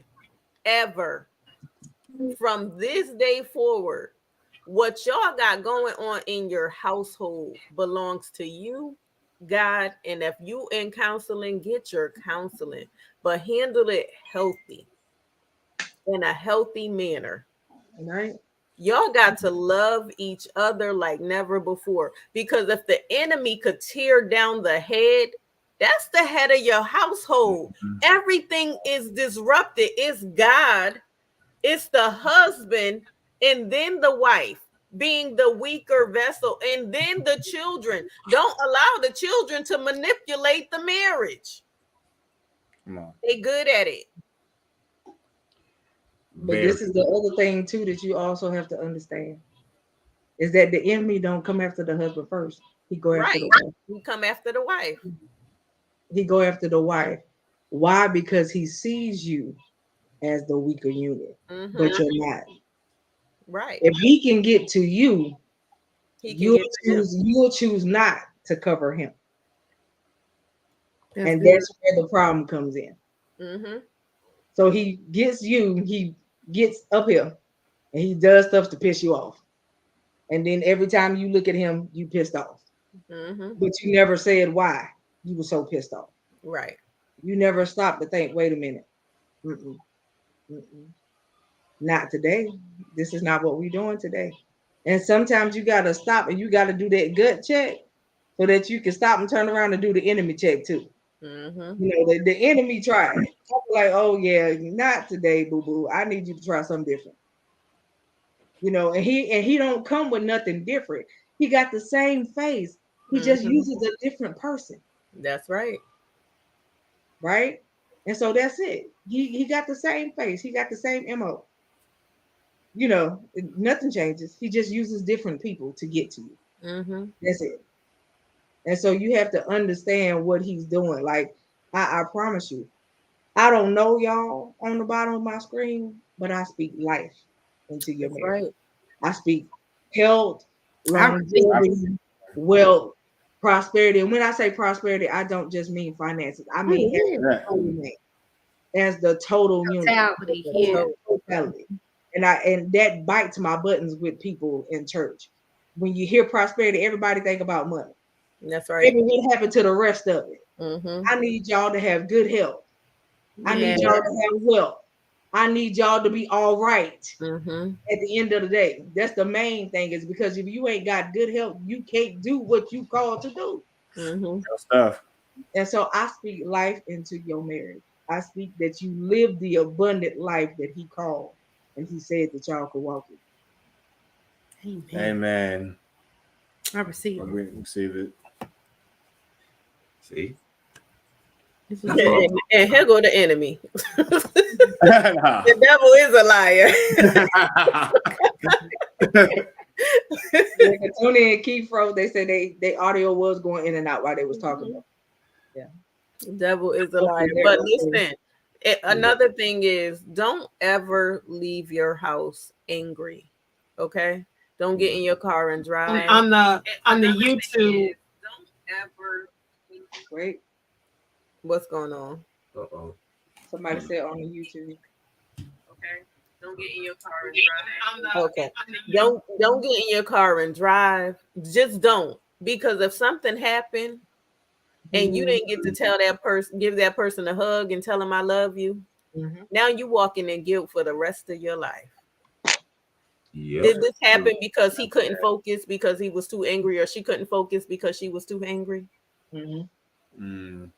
ever. From this day forward, what y'all got going on in your household belongs to you, God. And if you in counseling, get your counseling, but handle it healthy, in a healthy manner. Right. Y'all got to love each other like never before, because if the enemy could tear down the head, that's the head of your household. Everything is disrupted. It's God, it's the husband, and then the wife being the weaker vessel, and then the children. Don't allow the children to manipulate the marriage. Come on. They good at it. But this is the other thing too that you also have to understand is that the enemy don't come after the husband first. He go after the wife. He come after the wife. He go after the wife. Why? Because he sees you as the weaker unit, but you're not. Right. If he can get to you, you'll you'll choose not to cover him. That's and good. that's where the problem comes in. Mm-hmm. So he gets you, he gets up here and he does stuff to piss you off. And then every time you look at him, you pissed off. Mm-hmm. But you never said why you were so pissed off. Right. You never stop to think, wait a minute. Mm-mm, mm-mm. Not today. This is not what we're doing today. And sometimes you got to stop and you got to do that gut check so that you can stop and turn around and do the enemy check too. Mm-hmm. You know, the enemy tried. Like, oh yeah, not today, boo-boo. I need you to try something different. You know, and he don't come with nothing different. He got the same face. He just uses a different person. That's right. Right? And so that's it. He got the same face. He got the same MO. You know, nothing changes. He just uses different people to get to you. Mm-hmm. That's it. And so you have to understand what he's doing. Like, I promise you, I don't know y'all on the bottom of my screen, but I speak life into your marriage. Right. I speak health, longevity, wealth, prosperity. And when I say prosperity, I don't just mean finances. I mean as the total totality. Totality. And that bites my buttons with people in church. When you hear prosperity, everybody think about money. That's right. Maybe what happened to the rest of it? I need y'all to have good health. I need y'all to have wealth. I need y'all to be all right at the end of the day. That's the main thing, is because if you ain't got good health, you can't do what you called to do. Stuff. And so I speak life into your marriage. I speak that you live the abundant life that he called and he said that y'all could walk it. Amen. I receive it. We receive it. See? And here go the enemy. The devil is a liar. Tony and Keith Froze, they said they audio was going in and out while they was talking about. Yeah. The devil is a liar. But listen, another thing is, don't ever leave your house angry. Okay? Don't get in your car and drive. On the YouTube. Don't ever. Wait. What's going on? Somebody said on the YouTube. Okay. Don't get in your car and drive. Okay. Don't get in your car and drive. Just don't. Because if something happened and you didn't get to tell that person, give that person a hug and tell them I love you, now you walking in guilt for the rest of your life. Yep. Did this happen because he couldn't focus because he was too angry, or she couldn't focus because she was too angry?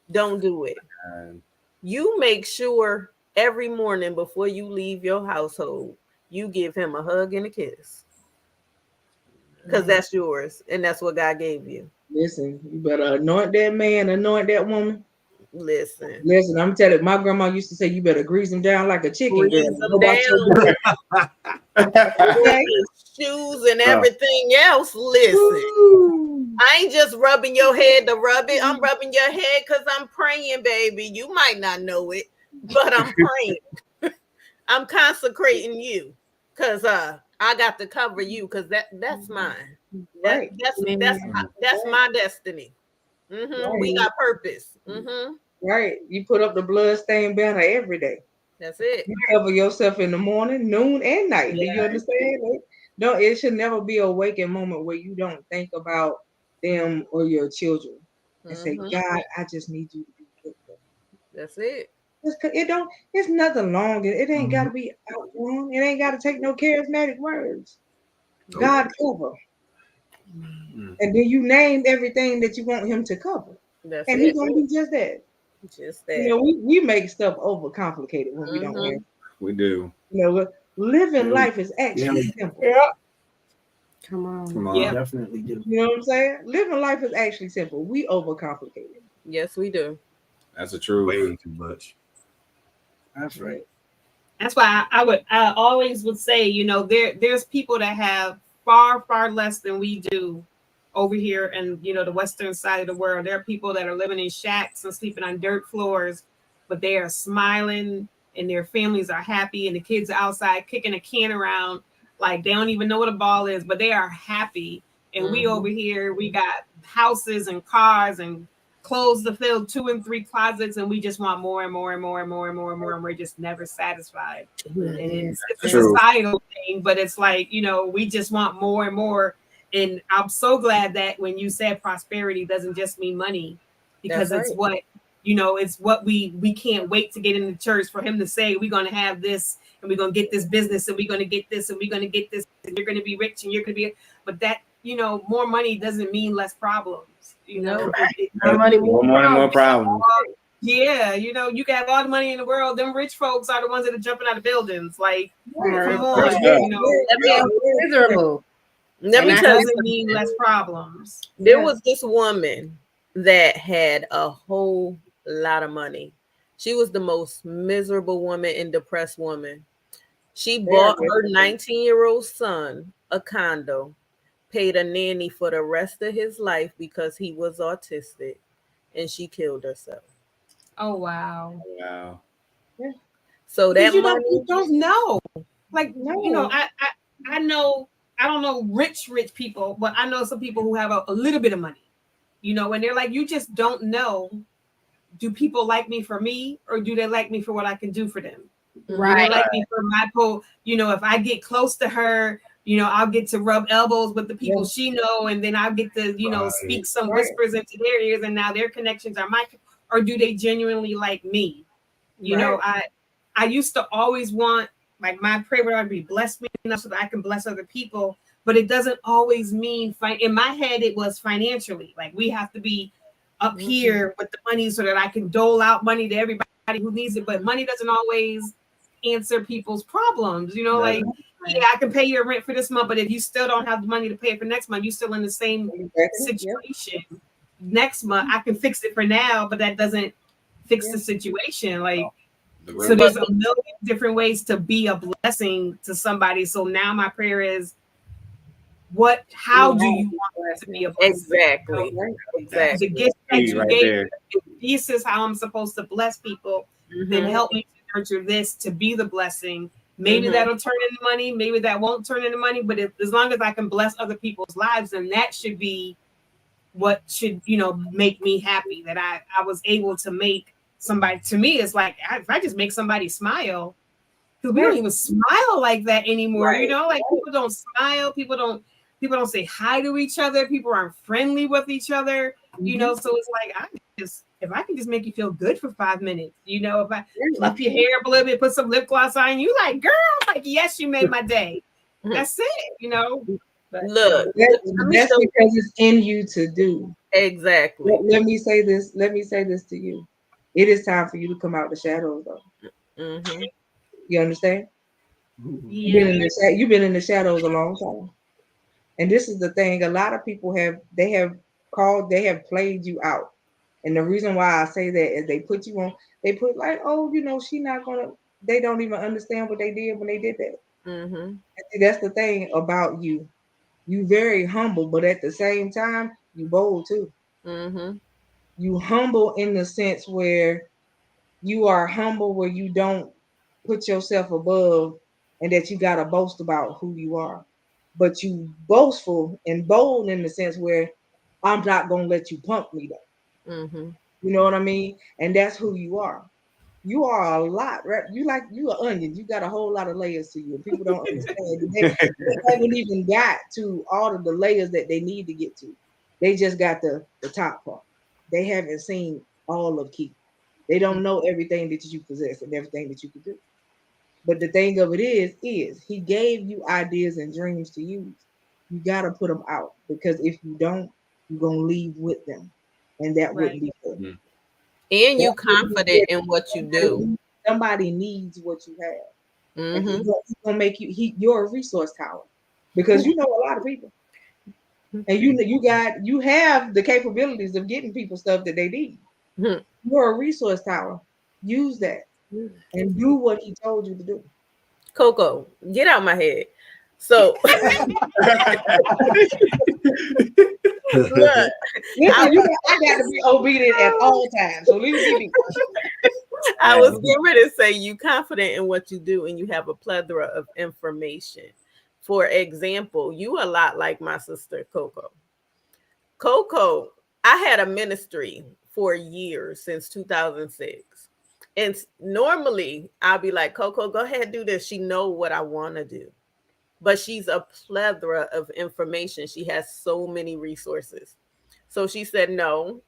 Don't do it. You make sure every morning before you leave your household, you give him a hug and a kiss, because that's yours and that's what God gave you. Listen, you better anoint that man, anoint that woman. Listen, I'm telling you, my grandma used to say you better grease them down like a chicken. Grease them down. Okay. Shoes and everything else. Listen, I ain't just rubbing your head to rub it. I'm rubbing your head because I'm praying, baby. You might not know it, but I'm praying. I'm consecrating you because I got to cover you, because that's mine. That's my destiny. Right. We got purpose. Right. You put up the bloodstained banner every day. That's it. You cover yourself in the morning, noon, and night. Do you understand? No, it should never be a waking moment where you don't think about them or your children and say, God, I just need you to be good. That's it. It's nothing long. It ain't got to be out long. It ain't got to take no charismatic words. God cover. And then you name everything that you want him to cover. And he's going to do just that. Just that. You know, we make stuff overcomplicated when we don't have. We do. You know, living life is actually simple. Yeah. Come on. Yeah, definitely do. You know what I'm saying? Living life is actually simple. We overcomplicate it. Yes, we do. That's the truth. Way too much. That's right. That's why I always would say, you know, there's people that have far less than we do over here in, you know, the western side of the world. There are people that are living in shacks and sleeping on dirt floors, but they are smiling and their families are happy, and the kids are outside kicking a can around like they don't even know what a ball is, but they are happy. And we over here, we got houses and cars and clothes to fill 2 and 3 closets, and we just want more and more and more and more and more and more, and we're just never satisfied. And it's a societal thing, but it's like, you know, we just want more and more. And I'm so glad that when you said prosperity doesn't just mean money, because it's what it's what we can't wait to get into church for him to say, we're going to have this and we're going to get this business and we're going to get this and we're going to get this and you're going to be rich and you're going to be, but that, more money doesn't mean less problems. No. More problems. Yeah, you can have all the money in the world. Them rich folks are the ones that are jumping out of buildings. Like, come on, miserable. Let me that tell you, doesn't mean less problems. there was this woman that had a whole lot of money. She was the most miserable woman and depressed woman. She bought her 19-year-old son a condo, paid a nanny for the rest of his life because he was autistic, and she killed herself. Oh wow. Wow. Yeah. So that you money, don't know. Like, No. I know, I don't know rich people, but I know some people who have a little bit of money, and they're like, you just don't know. Do people like me for me, or do they like me for what I can do for them? Right. Do they like me for my if I get close to her, I'll get to rub elbows with the people she know, and then I'll get to, speak some whispers into their ears, and now their connections are or do they genuinely like me? I used to always want, like, my prayer would be bless me enough so that I can bless other people, but it doesn't always mean in my head it was financially, like we have to be up here with the money so that I can dole out money to everybody who needs it, but money doesn't always answer people's problems. Like, yeah, I can pay your rent for this month, but if you still don't have the money to pay it for next month, you're still in the same situation. Next month I can fix it for now, but that doesn't fix the situation. Like, so there's a million different ways to be a blessing to somebody. So now my prayer is, how do you want to be a blessing? Exactly. The gift that you gave me, if this is how I'm supposed to bless people, then help me to nurture this to be the blessing. Maybe that'll turn into money, maybe that won't turn into money, but as long as I can bless other people's lives, then that should be what should make me happy, that I was able to make somebody. To me, it's like, if I just make somebody smile, because we don't even smile like that anymore. Like, people don't smile, people don't say hi to each other, people aren't friendly with each other, so it's like, if I can just make you feel good for 5 minutes, if I fluff your hair up a little bit, put some lip gloss on, you like, girl, like, yes, you made my day. That's it, But, look, that's because it's in you to do. Exactly. Let me say this to you. It is time for you to come out the shadows, though. You understand? You've been in the shadows a long time. And this is the thing, a lot of people have played you out. And the reason why I say that is they put like, she not gonna, they don't even understand what they did when they did that. And that's the thing about you. You very humble, but at the same time, you bold too. You humble in the sense where you are humble, where you don't put yourself above and that you gotta boast about who you are. But you boastful and bold in the sense where I'm not gonna let you pump me though. You know what I mean? And that's who you are. You are a lot, right? You an onion. You got a whole lot of layers to you. People don't understand. They haven't even got to all of the layers that they need to get to. They just got the top part. They haven't seen all of Keith. They don't know everything that you possess and everything that you can do. But the thing of it is he gave you ideas and dreams to use. You got to put them out, because if you don't, you're going to leave with them. And that wouldn't be good. And you confident in what you do. Somebody needs what you have. And he's gonna make you're a resource tower, because you know a lot of people. And you have the capabilities of getting people stuff that they need. You're a resource tower. Use that and do what he told you to do. Coco, get out my head. So Listen, I got to be obedient at all times. So leave me be. I was getting ready to say, you confident in what you do and you have a plethora of information. For example, you a lot like my sister Coco. Coco, I had a ministry for years, since 2006. And normally I'll be like, Coco, go ahead, do this. She know what I want to do. But she's a plethora of information. She has so many resources. So she said, no,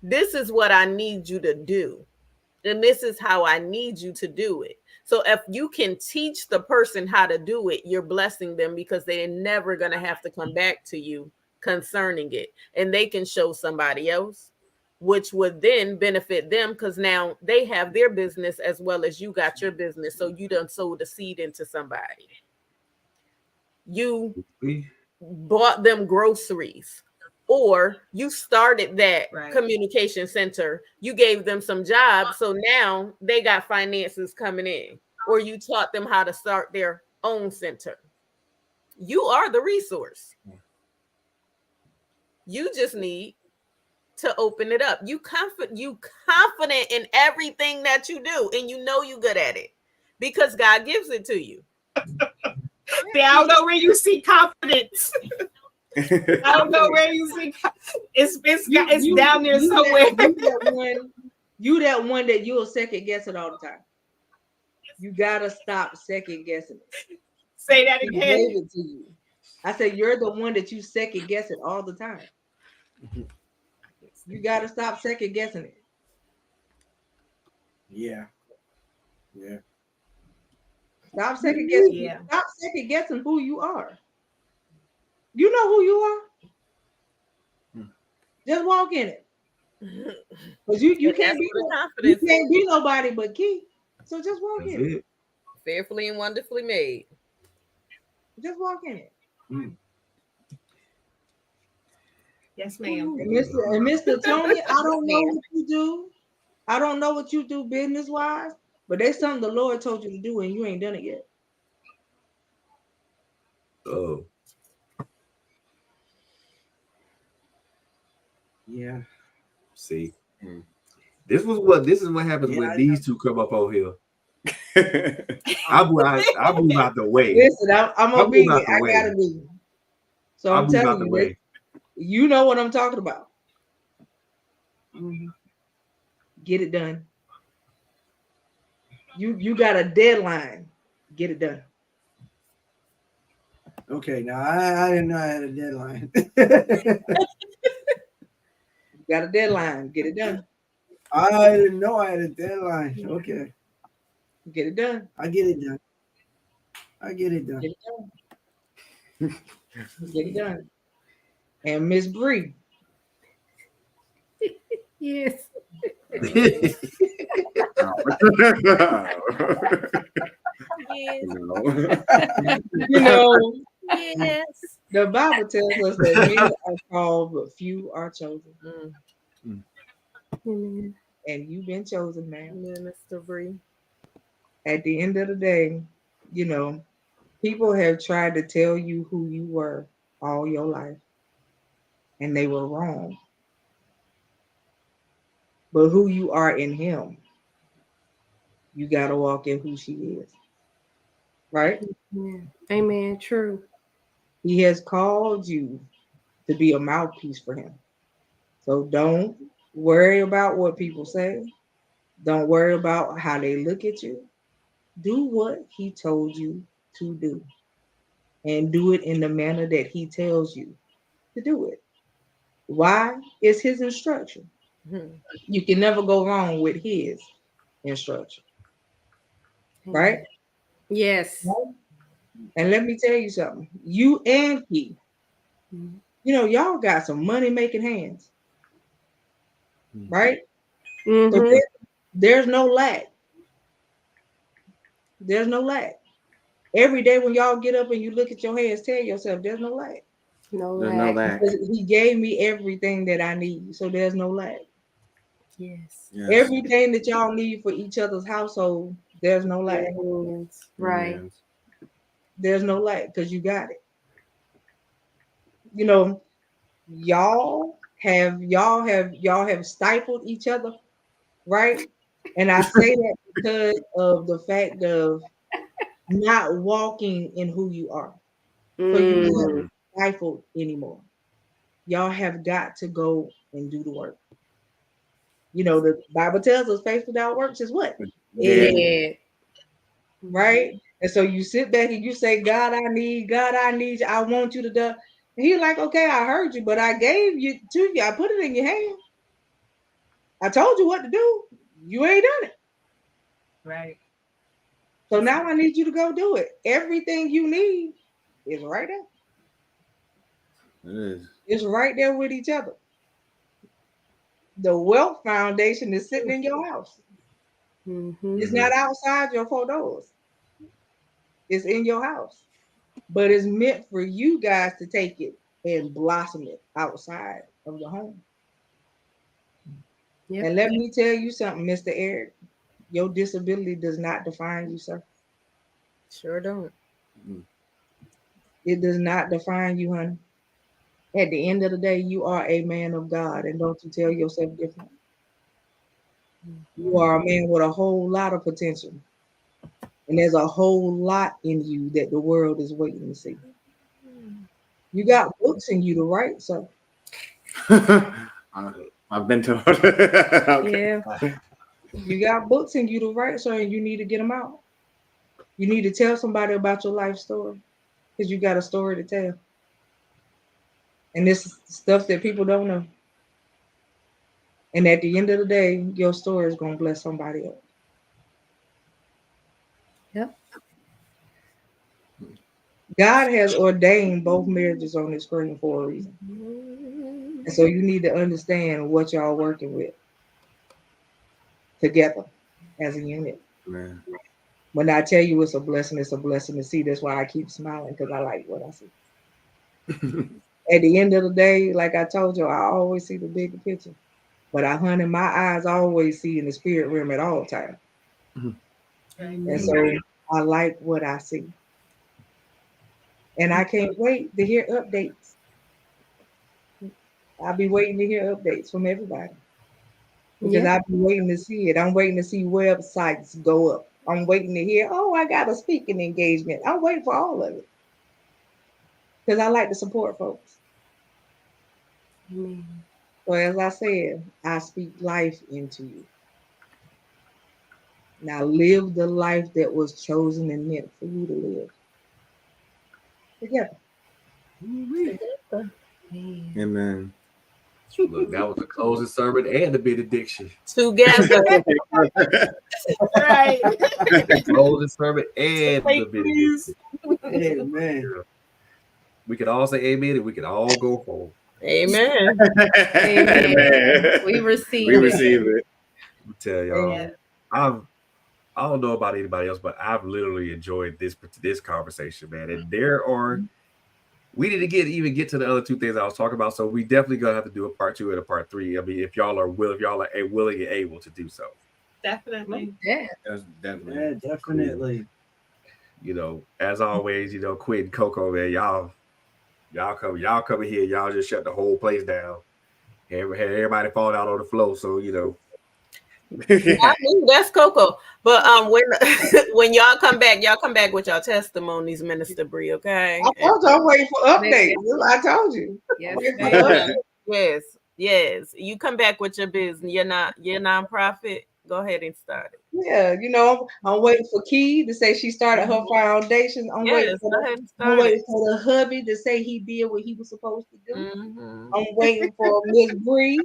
This is what I need you to do. And this is how I need you to do it. So if you can teach the person how to do it, you're blessing them because they're never going to have to come back to you concerning it. And they can show somebody else, which would then benefit them because now they have their business as well as you got your business. So you done sowed a seed into somebody. You bought them groceries. Or you started that communication center, you gave them some jobs, so now they got finances coming in. Or you taught them how to start their own center. You are the resource. You just need to open it up. You confident in everything that you do, and you know you're good at it because God gives it to you. See, I don't know where you see confidence. I don't know where you see it's down there somewhere. You that one that you'll second guess it all the time. You gotta stop second guessing it. Say that He again. gave it to you. I said you're the one that you second guess it all the time. You gotta stop second guessing it. Yeah. Stop second guessing. Yeah. Stop second guessing who you are. You know who you are. Just walk in it. Because you can't be nobody but Key. So just walk in it. Fearfully and wonderfully made. Just walk in it. Yes, ma'am. And Mr. Tony, I don't know what you do. I don't know what you do business-wise, but there's something the Lord told you to do and you ain't done it yet. Oh. Yeah. See, this is what happens when these two come up on here. I move out the way. Listen, I'm obedient. I gotta be. So I'm telling you, way. You know what I'm talking about. Get it done. You got a deadline. Get it done. Okay, now I didn't know I had a deadline. Got a deadline. Get it done. I didn't know I had a deadline. Okay. Get it done. I get it done. Get it done. Get it done. And Miss Bree. Yes. You know, Yes. the Bible tells us that many are called, but few are chosen. And you've been chosen, man. Minister Bree. At the end of the day, you know, people have tried to tell you who you were all your life, and they were wrong. But who you are in Him, you got to walk in who she is. Right? Amen. True. He has called you to be a mouthpiece for Him. So don't worry about what people say. Don't worry about how they look at you. Do what He told you to do. And do it in the manner that He tells you to do it. Why? It's His instruction. You can never go wrong with His instruction. Right? Yes. And let me tell you something. You and Key, you know, y'all got some money-making hands. Right? So there's no lack. There's no lack. Every day when y'all get up and you look at your hands, tell yourself there's no lack. No lack. He gave me everything that I need. So there's no lack. Yes. Everything that y'all need for each other's household, there's no lack. Right. There's no lack because you got it. You know, y'all have stifled each other, right? And I say that because of the fact of not walking in who you are. So you're not stifled anymore. Y'all have got to go and do the work. You know, the Bible tells us faith without works is what? Dead. Right? And so you sit back and you say, God, I need you. I want you to do. And He's like, okay, I heard you, but I gave you to you. I put it in your hand. I told you what to do. You ain't done it. Right. So now I need you to go do it. Everything you need is right there. It is. It's right there with each other. The wealth foundation is sitting in your house. Mhm. It's not outside your four doors. It's in your house. But it's meant for you guys to take it and blossom it outside of the home. Yep. And let me tell you something, Mr. Eric. Your disability does not define you, sir. Sure don't. It does not define you, honey. At the end of the day, you are a man of God, and don't you tell yourself different. You are a man with a whole lot of potential. And there's a whole lot in you that the world is waiting to see. You got books in you to write, sir. I've been told. Okay. Yeah. You got books in you to write, sir, and you need to get them out. You need to tell somebody about your life story because you got a story to tell. And this is stuff that people don't know. And at the end of the day, your story is going to bless somebody else. Yep. God has ordained both marriages on this screen for a reason. And so you need to understand what y'all working with together as a unit. Man. When I tell you it's a blessing to see. That's why I keep smiling, because I like what I see. At the end of the day, like I told you, I always see the bigger picture. But my eyes always see in the spirit realm at all times. And so I like what I see. And I can't wait to hear updates. I'll be waiting to hear updates from everybody. Because I've been waiting to see it. I'm waiting to see websites go up. I'm waiting to hear, oh, I got a speaking engagement. I'm waiting for all of it. Because I like to support folks. So as I said, I speak life into you. Now live the life that was chosen and meant for you to live. Together. Amen. Look, that was the closing sermon and the benediction. Together. Right. Closing sermon and the benediction. Amen. We can all say amen and we can all go home. Amen. Amen. We receive it. I tell y'all, I don't know about anybody else, but I've literally enjoyed this conversation, man. And we need to get to the other two things I was talking about. So we definitely gonna have to do a part 2 and a part 3. I mean, if y'all are willing and able to do so. Definitely. Yeah. That's definitely. Yeah, definitely. You know, as always, Quinn and Coco, man, y'all come in here, y'all just shut the whole place down. Everybody falling out on the floor. So I mean, that's Coco. But when y'all come back with y'all testimonies, Minister Bree, okay? I told you I'm waiting for updates. I told you. Yes. You come back with your business. Your nonprofit. Go ahead and start it. Yeah, I'm waiting for Key to say she started her foundation. I'm waiting for the hubby to say he did what he was supposed to do. I'm waiting for Miss Bree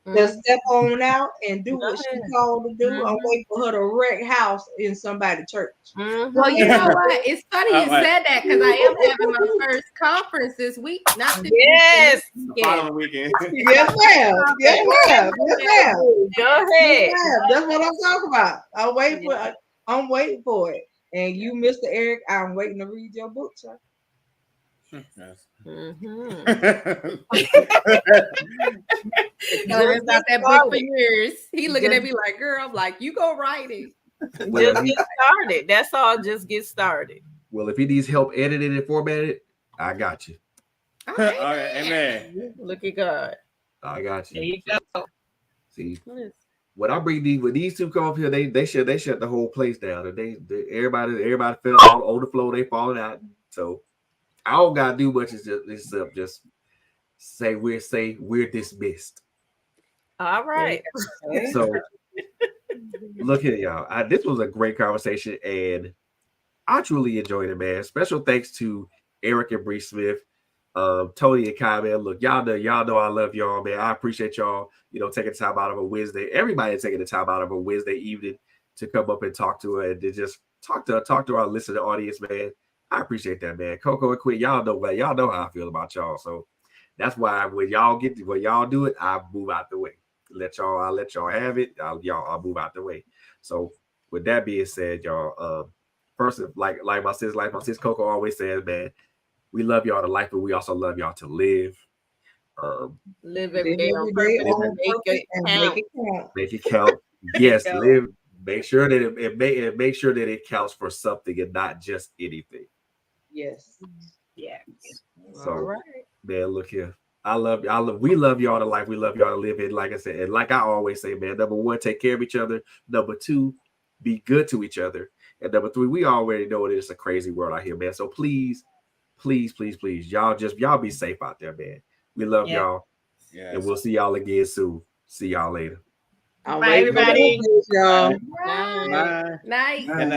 to step on out and do what she called to do. I'm waiting for her to wreck house in somebody's church. Well, you know what? It's funny you said that because I am having my first conference this week. Not this the following weekend. Yes, ma'am. Yes, ma'am. Yes, ma'am. Go ahead. That's what I'm talking about. I'm waiting for it. And you, Mr. Eric, I'm waiting to read your book, sir. Yes. It's not that book for years. He looking at me like, girl, I'm like, you go write it. Just get started. That's all. Just get started. Well, if he needs help editing and formatting, I got you. All right, amen. Look at God. I got you. There you go. See, when these two come up here, they shut the whole place down, and they everybody fell out on the floor. They falling out. So I don't gotta do much. Just say we're dismissed. All right. So look here, y'all. This was a great conversation, and I truly enjoyed it, man. Special thanks to Eric and Bree Smith Tony and Kai, man, look, y'all know I love y'all, man. I appreciate y'all, taking time out of a Wednesday. Everybody taking the time out of a Wednesday evening to come up and talk to her and to just talk to our listening audience, man. I appreciate that, man. Coco and Quinn, y'all know how I feel about y'all. So that's why when y'all do it, I move out the way. I'll let y'all have it. I'll move out the way. So with that being said, y'all, first, like my sis Coco always says, man, we love y'all to life, but we also love y'all to live. Live every day on purpose and make it count. Make it count. Yes, live. Make sure that make sure that it counts for something and not just anything. Yes. Yes. So, All right. man, look here. We love y'all to life. We love y'all to live it. Like I said, and like I always say, man, number one, take care of each other. Number two, be good to each other. And number three, we already know that it's a crazy world out here, man. So please, y'all be safe out there, man. We love y'all. Yes. And we'll see y'all again soon. See y'all later. I'll Bye, everybody. Y'all. Bye. Night. Good night.